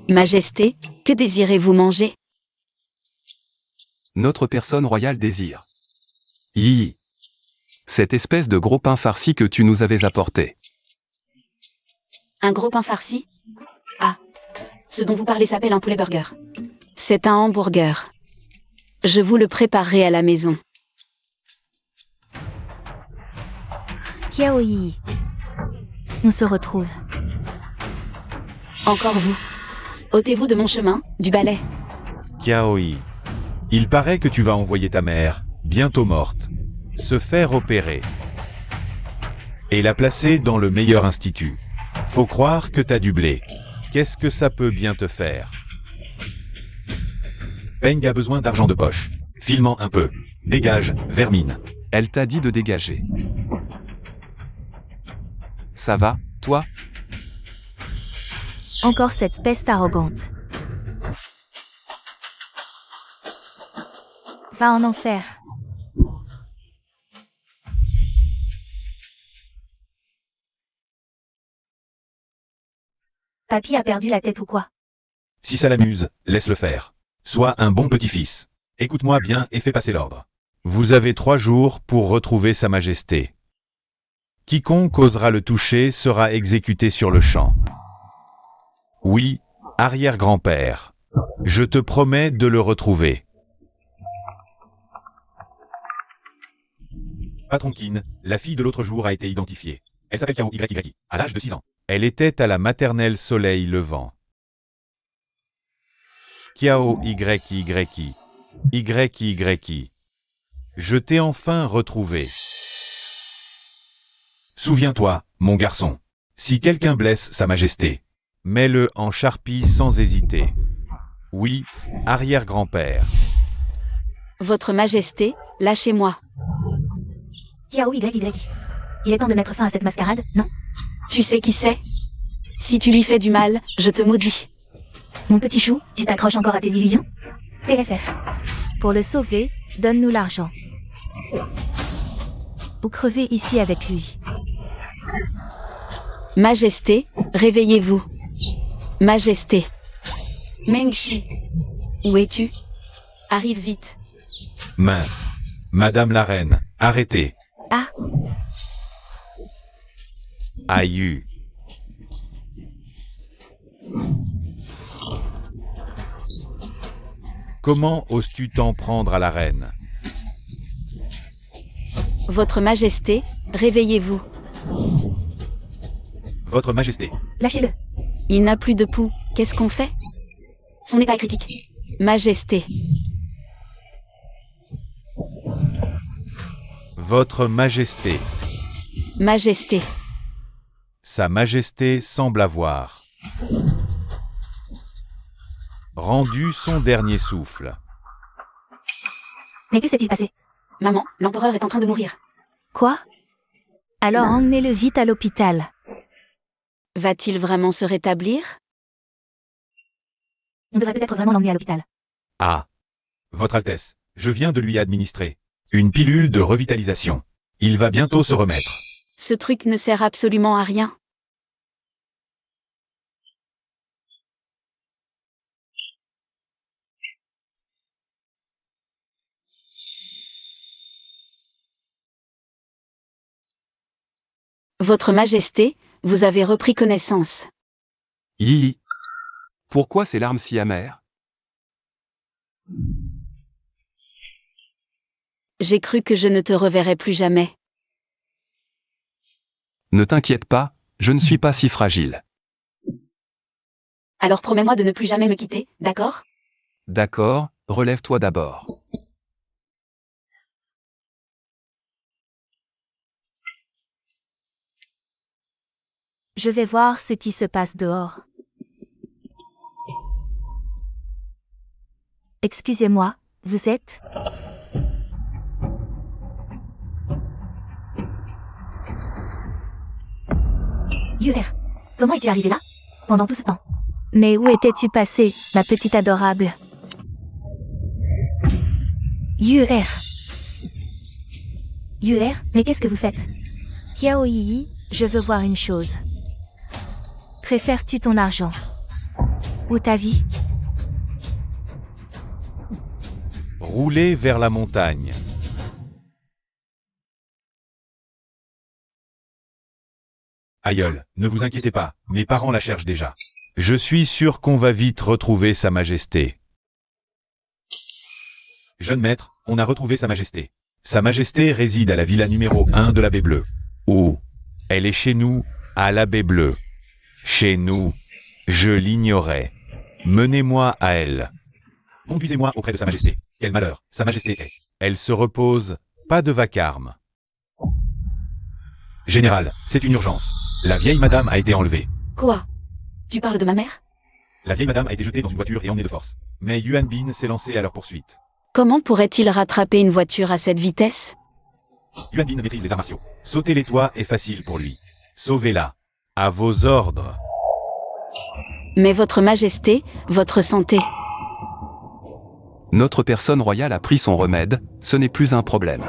Majesté, que désirez-vous manger? Notre personne royale désire. Yi. Cette espèce de gros pain farci que tu nous avais apporté. Un gros pain farci? Ah. Ce dont vous parlez s'appelle un poulet burger. C'est un hamburger. Je vous le préparerai à la maison. Yaoi. On se retrouve. Encore vous. Ôtez-vous de mon chemin, du balai. Kiaoi. Il paraît que tu vas envoyer ta mère, bientôt morte, se faire opérer. Et la placer dans le meilleur institut. Faut croire que t'as du blé. Qu'est-ce que ça peut bien te faire? Peng a besoin d'argent de poche. File-m'en un peu. Dégage, vermine. Elle t'a dit de dégager. Ça va, toi? Encore cette peste arrogante. Va en enfer. Papy a perdu la tête ou quoi? Si ça l'amuse, laisse-le faire. Sois un bon petit-fils. Écoute-moi bien et fais passer l'ordre. Vous avez 3 jours pour retrouver Sa Majesté. Quiconque osera le toucher sera exécuté sur le champ. Oui, arrière-grand-père. Je te promets de le retrouver. Patron Kin, la fille de l'autre jour a été identifiée. Elle s'appelle Kao YY, à l'âge de 6 ans. Elle était à la maternelle Soleil Levant. Kiao YY. YY. Je t'ai enfin retrouvé. Souviens-toi, mon garçon. Si quelqu'un blesse Sa Majesté, mets-le en charpie sans hésiter. Oui, arrière-grand-père. Votre Majesté, lâchez-moi. Yao YY. Il est temps de mettre fin à cette mascarade, non? Tu sais qui c'est? Si tu lui fais du mal, je te maudis. Mon petit chou, tu t'accroches encore à tes illusions? TFF. Pour le sauver, donne-nous l'argent. Ou crever ici avec lui. Majesté, réveillez-vous. Majesté. Mengshi. Où es-tu? Arrive vite. Mince. Madame la reine, arrêtez. Ah, Aïe. Comment oses-tu t'en prendre à la reine? Votre Majesté, réveillez-vous. Votre Majesté. lâchez-le. Il n'a plus de pouls. Qu'est-ce qu'on fait? Son état est critique. Majesté. Votre Majesté. Majesté. Sa Majesté semble avoir rendu son dernier souffle. Mais que s'est-il passé? Maman, l'empereur est en train de mourir. Quoi? Alors emmenez-le vite à l'hôpital. Va-t-il vraiment se rétablir? On devrait peut-être vraiment l'emmener à l'hôpital. Ah. Votre Altesse, je viens de lui administrer une pilule de revitalisation. Il va bientôt se remettre. Ce truc ne sert absolument à rien. Votre Majesté, vous avez repris connaissance. Yi. Pourquoi ces larmes si amères? J'ai cru que je ne te reverrais plus jamais. Ne t'inquiète pas, je ne suis pas si fragile. Alors promets-moi de ne plus jamais me quitter, d'accord? D'accord, relève-toi d'abord. Je vais voir ce qui se passe dehors. Excusez-moi, vous êtes? Yuer, comment es-tu arrivé là? Pendant tout ce temps? Mais où étais-tu passé, ma petite adorable? Yuer. Yuer, mais qu'est-ce que vous faites? Kiaoyi, je veux voir une chose. Préfères-tu ton argent? Ou ta vie? Roulez vers la montagne. Aïeul, ne vous inquiétez pas, mes parents la cherchent déjà. Je suis sûr qu'on va vite retrouver Sa Majesté. Jeune maître, on a retrouvé Sa Majesté. Sa Majesté réside à la villa numéro 1 de la Baie Bleue. Oh, elle est chez nous, à la Baie Bleue. Chez nous. Je l'ignorais. Menez-moi à elle. Conduisez-moi auprès de Sa Majesté. Quel malheur, Sa Majesté est. Elle se repose, pas de vacarme. Général, c'est une urgence. La vieille madame a été enlevée. Quoi? Tu parles de ma mère? La vieille madame a été jetée dans une voiture et emmenée de force. Mais Yuan Bin s'est lancé à leur poursuite. Comment pourrait-il rattraper une voiture à cette vitesse? Yuan Bin maîtrise les arts martiaux. Sauter les toits est facile pour lui. Sauvez-la. À vos ordres. Mais votre Majesté, votre santé. Notre personne royale a pris son remède, ce n'est plus un problème.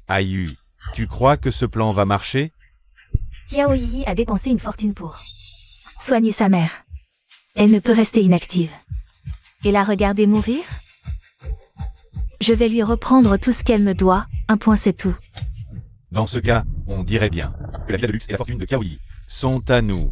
Aïe, tu crois que ce plan va marcher? Kiaoyi a dépensé une fortune pour soigner sa mère. Elle ne peut rester inactive. Et la regarder mourir? Je vais lui reprendre tout ce qu'elle me doit, un point c'est tout. Dans ce cas, on dirait bien que la villa de luxe et la fortune de Kiaoyi sont à nous.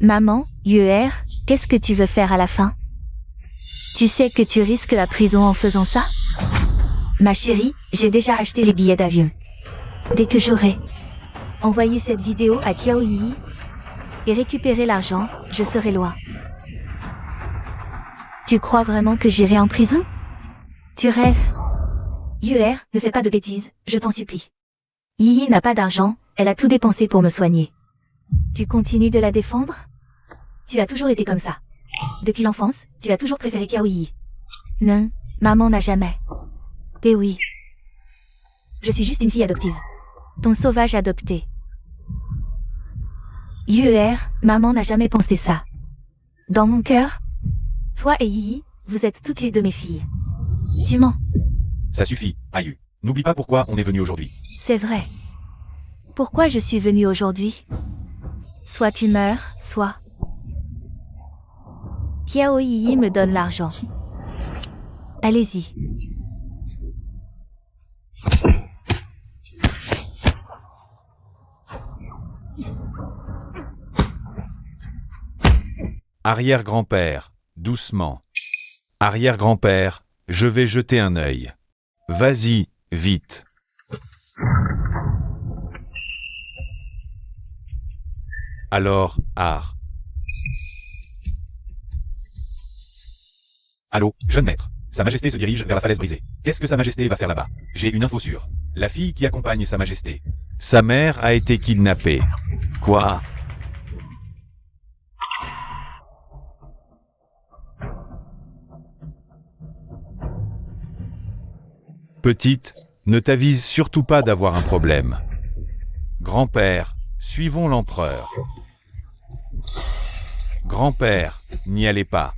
Maman, Yuer, qu'est-ce que tu veux faire à la fin? Tu sais que tu risques la prison en faisant ça? Ma chérie, j'ai déjà acheté les billets d'avion. Dès que j'aurai envoyé cette vidéo à Kiaoyi et récupéré l'argent, je serai loin. Tu crois vraiment que j'irai en prison? Tu rêves? UR, ne fais pas de bêtises, je t'en supplie. Yi n'a pas d'argent, elle a tout dépensé pour me soigner. Tu continues de la défendre? Tu as toujours été comme ça. Depuis l'enfance, tu as toujours préféré Kiaoyi. Non, maman n'a jamais. Eh oui. Je suis juste une fille adoptive. Ton sauvage adopté. UR, maman n'a jamais pensé ça. Dans mon cœur, toi et Yi, vous êtes toutes les deux mes filles. Tu mens. Ça suffit, Ayu. N'oublie pas pourquoi on est venu aujourd'hui. C'est vrai. Pourquoi je suis venue aujourd'hui? Soit tu meurs, soit... Kiaoyi me donne l'argent. Allez-y. Arrière-grand-père, doucement. Arrière-grand-père, je vais jeter un œil. Vas-y, vite. Alors, Ar. Allô, jeune maître. Sa Majesté se dirige vers la falaise brisée. Qu'est-ce que Sa Majesté va faire là-bas? J'ai une info sûre. La fille qui accompagne Sa Majesté. Sa mère a été kidnappée. Quoi? Petite, ne t'avise surtout pas d'avoir un problème. Grand-père, suivons l'empereur. Grand-père, n'y allez pas.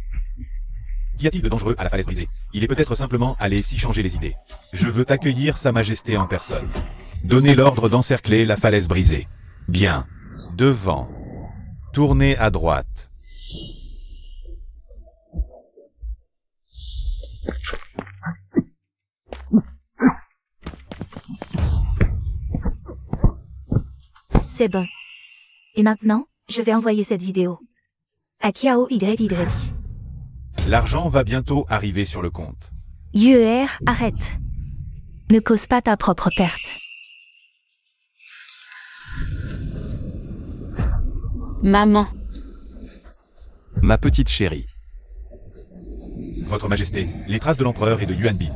Qu'y a-t-il de dangereux à la falaise brisée? Il est peut-être simplement allé s'y changer les idées. Je veux accueillir Sa Majesté en personne. Donnez l'ordre d'encercler la falaise brisée. Bien. Devant. Tournez à droite. C'est bon. Et maintenant, je vais envoyer cette vidéo à Kiaoyi. L'argent va bientôt arriver sur le compte. UR, arrête. Ne cause pas ta propre perte. Maman. Ma petite chérie. Votre Majesté, les traces de l'empereur et de Yuan Bin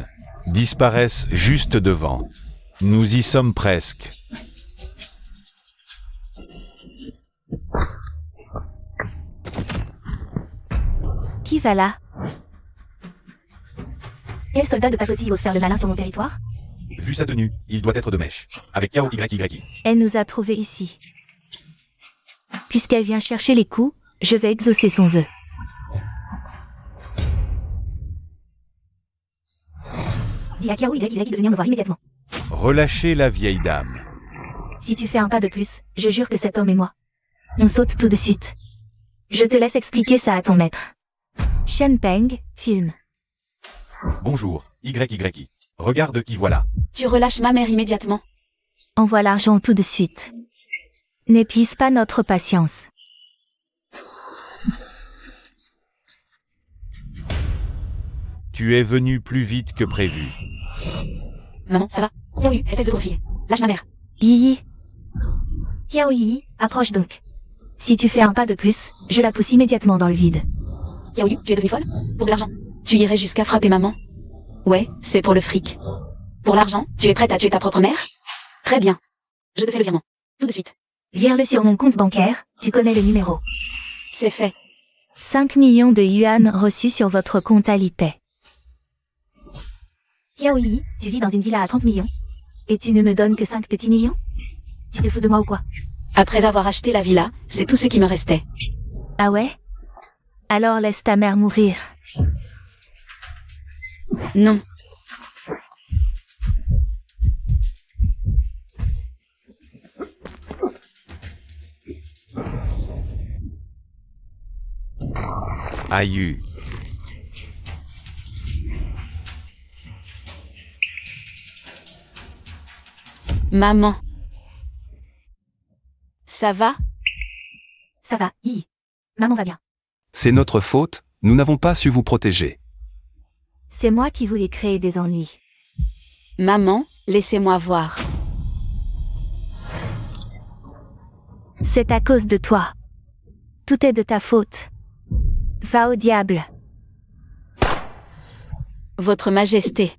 disparaissent juste devant. Nous y sommes presque. Qui va là? Quel soldat de pacotille ose faire le malin sur mon territoire? Vu sa tenue, il doit être de mèche. Avec Kiaoyi. Elle nous a trouvés ici. Puisqu'elle vient chercher les coups, je vais exaucer son vœu. Dis à Kiaoyi de venir me voir immédiatement. Relâchez la vieille dame. Si tu fais un pas de plus, je jure que cet homme et moi, on saute tout de suite. Je te laisse expliquer ça à ton maître. Shen Peng, film. Bonjour, YY. Regarde qui voilà. Tu relâches ma mère immédiatement. Envoie l'argent tout de suite. N'épuise pas notre patience. Tu es venu plus vite que prévu. Maman, ça va? Kiaoyi, espèce de profil. Lâche ma mère. Yi. Kiaoyi, approche donc. Si tu fais un pas de plus, je la pousse immédiatement dans le vide. Kiaoyi, tu es devenue folle? Pour de l'argent? Tu irais jusqu'à frapper maman? Ouais, c'est pour le fric. Pour l'argent, tu es prête à tuer ta propre mère? Très bien. Je te fais le virement. Tout de suite. Vire-le sur mon compte bancaire, tu connais le numéro. C'est fait. 5 millions de yuan reçus sur votre compte Alipay. Kiaoyi, tu vis dans une villa à 30 millions. Et tu ne me donnes que 5 petits millions? Tu te fous de moi ou quoi? Après avoir acheté la villa, c'est tout ce qui me restait. Ah ouais? Alors laisse ta mère mourir. Non. Ayu. Maman. Ça va? Ça va, Yi. Maman va bien. C'est notre faute, nous n'avons pas su vous protéger. C'est moi qui voulais créer des ennuis. Maman, laissez-moi voir. C'est à cause de toi. Tout est de ta faute. Va au diable. Votre Majesté.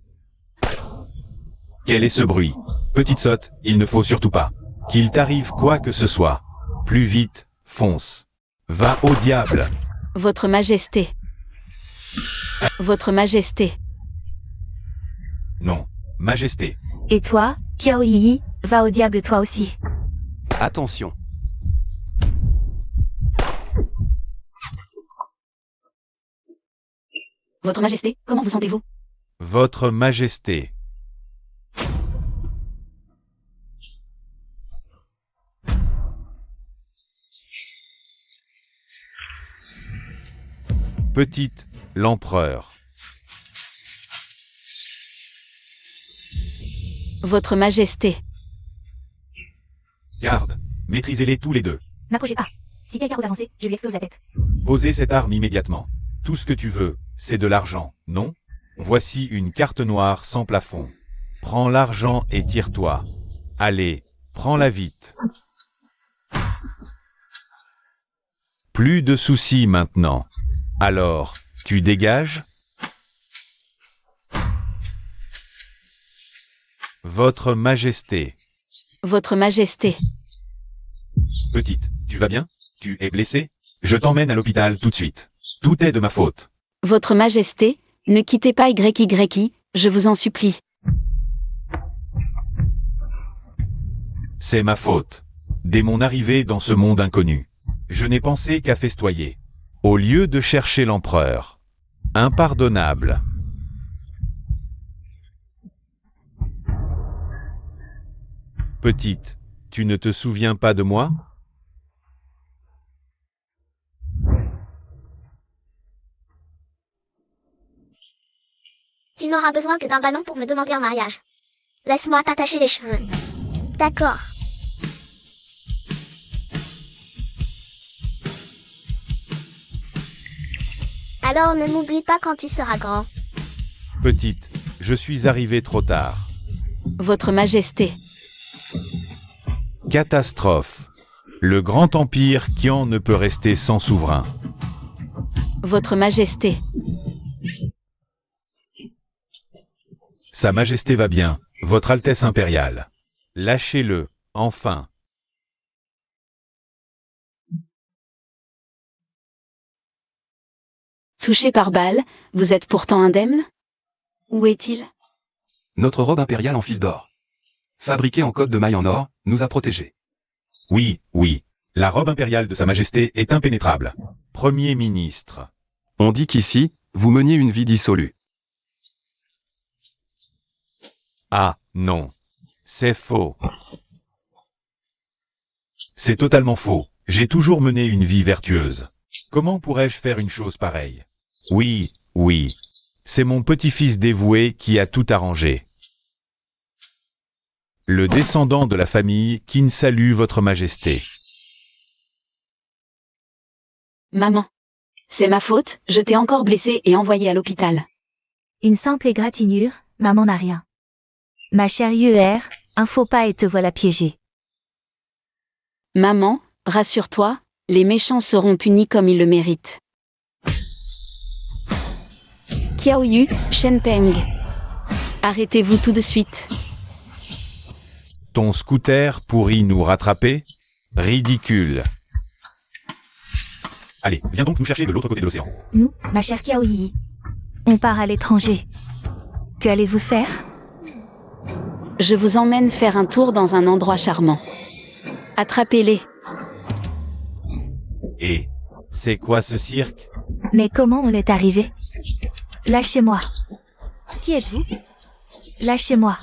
Quel est ce bruit? Petite sotte, il ne faut surtout pas qu'il t'arrive quoi que ce soit. Plus vite, fonce. Va au diable. Votre Majesté. Votre Majesté. Non, Majesté. Et toi, Qiaoyi, va au diable toi aussi. Attention. Votre Majesté, comment vous sentez-vous? Votre Majesté. Petite, l'empereur. Votre Majesté. Garde, maîtrisez-les tous les deux. N'approchez pas. Si quelqu'un ose avancer, je lui explose la tête. Posez cette arme immédiatement. Tout ce que tu veux, c'est de l'argent, non? Voici une carte noire sans plafond. Prends l'argent et tire-toi. Allez, prends-la vite. Plus de soucis maintenant. Alors, tu dégages? Votre Majesté. Votre Majesté. Petite, tu vas bien? Tu es blessée? Je t'emmène à l'hôpital tout de suite. Tout est de ma faute. Votre Majesté, ne quittez pas YY, je vous en supplie. C'est ma faute. Dès mon arrivée dans ce monde inconnu, je n'ai pensé qu'à festoyer. Au lieu de chercher l'empereur. Impardonnable. Petite, tu ne te souviens pas de moi? Tu n'auras besoin que d'un ballon pour me demander en mariage. Laisse-moi t'attacher les cheveux. D'accord. Alors ne m'oublie pas quand tu seras grand. Petite, je suis arrivé trop tard. Votre Majesté. Catastrophe. Le grand empire Qian ne peut rester sans souverain. Votre Majesté. Sa Majesté va bien, Votre Altesse impériale. Lâchez-le, enfin. Touché par balle, vous êtes pourtant indemne? Où est-il? Notre robe impériale en fil d'or. Fabriquée en cotte de maille en or, nous a protégés. Oui, oui. La robe impériale de Sa Majesté est impénétrable. Premier ministre. On dit qu'ici, vous meniez une vie dissolue. Ah, non. C'est faux. C'est totalement faux. J'ai toujours mené une vie vertueuse. Comment pourrais-je faire une chose pareille? Oui, oui. C'est mon petit-fils dévoué qui a tout arrangé. Le descendant de la famille Qin salue Votre Majesté. Maman. C'est ma faute, je t'ai encore blessé et envoyé à l'hôpital. Une simple égratignure, maman n'a rien. Ma chère Yuer, un faux pas et te voilà piégée. Maman, rassure-toi, les méchants seront punis comme ils le méritent. Qiaoyu, Shenpeng. Arrêtez-vous tout de suite. Ton scooter pourrit nous rattraper? Ridicule. Allez, viens donc nous chercher de l'autre côté de l'océan. Nous, ma chère Qiaoyi. On part à l'étranger. Que allez-vous faire? Je vous emmène faire un tour dans un endroit charmant. Attrapez-les. Et c'est quoi ce cirque? Mais comment on est arrivé? Lâchez-moi. Qui êtes-vous? Lâchez-moi.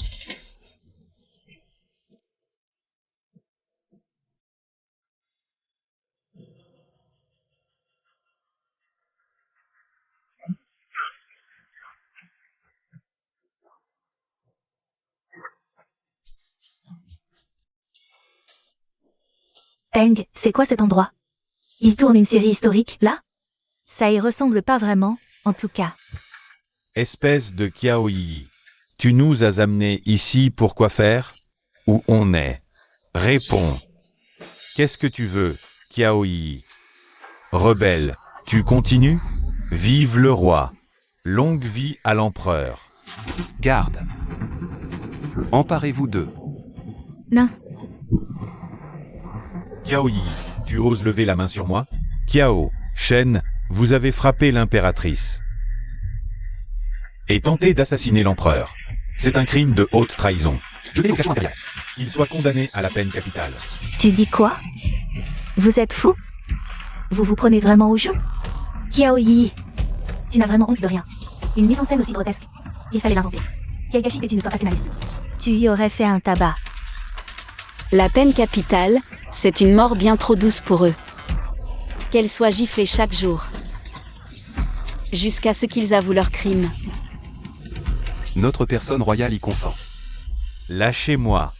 Peng, c'est quoi cet endroit? Il tourne une série historique, là? Ça y ressemble pas vraiment, en tout cas. Espèce de Qiaoyi. Tu nous as amenés ici pour quoi faire? Où on est? Réponds. Qu'est-ce que tu veux, Qiaoyi? Rebelle, tu continues? Vive le roi. Longue vie à l'empereur. Garde. Emparez-vous d'eux. Non. Kiao Yi, tu oses lever la main sur moi? Kiao, Shen, vous avez frappé l'impératrice. Et tenté d'assassiner l'empereur. C'est un crime de haute trahison. Jetez-les au cachot impérial. Qu'il soit condamné à la peine capitale. Tu dis quoi? Vous êtes fou? Vous vous prenez vraiment au jeu? Kiao Yi, tu n'as vraiment honte de rien. Une mise en scène aussi grotesque. Il fallait l'inventer. Quel gâchis que tu ne sois pas scénariste. Tu y aurais fait un tabac. La peine capitale, c'est une mort bien trop douce pour eux. Qu'elle soit giflée chaque jour. Jusqu'à ce qu'ils avouent leur crime. Notre personne royale y consent. Lâchez-moi.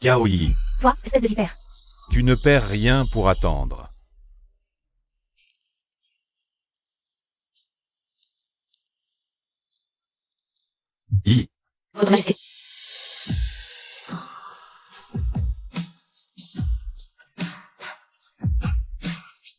Kiao Yi, Toi, espèce de vipère. tu ne perds rien pour attendre. Yi. Votre Majesté.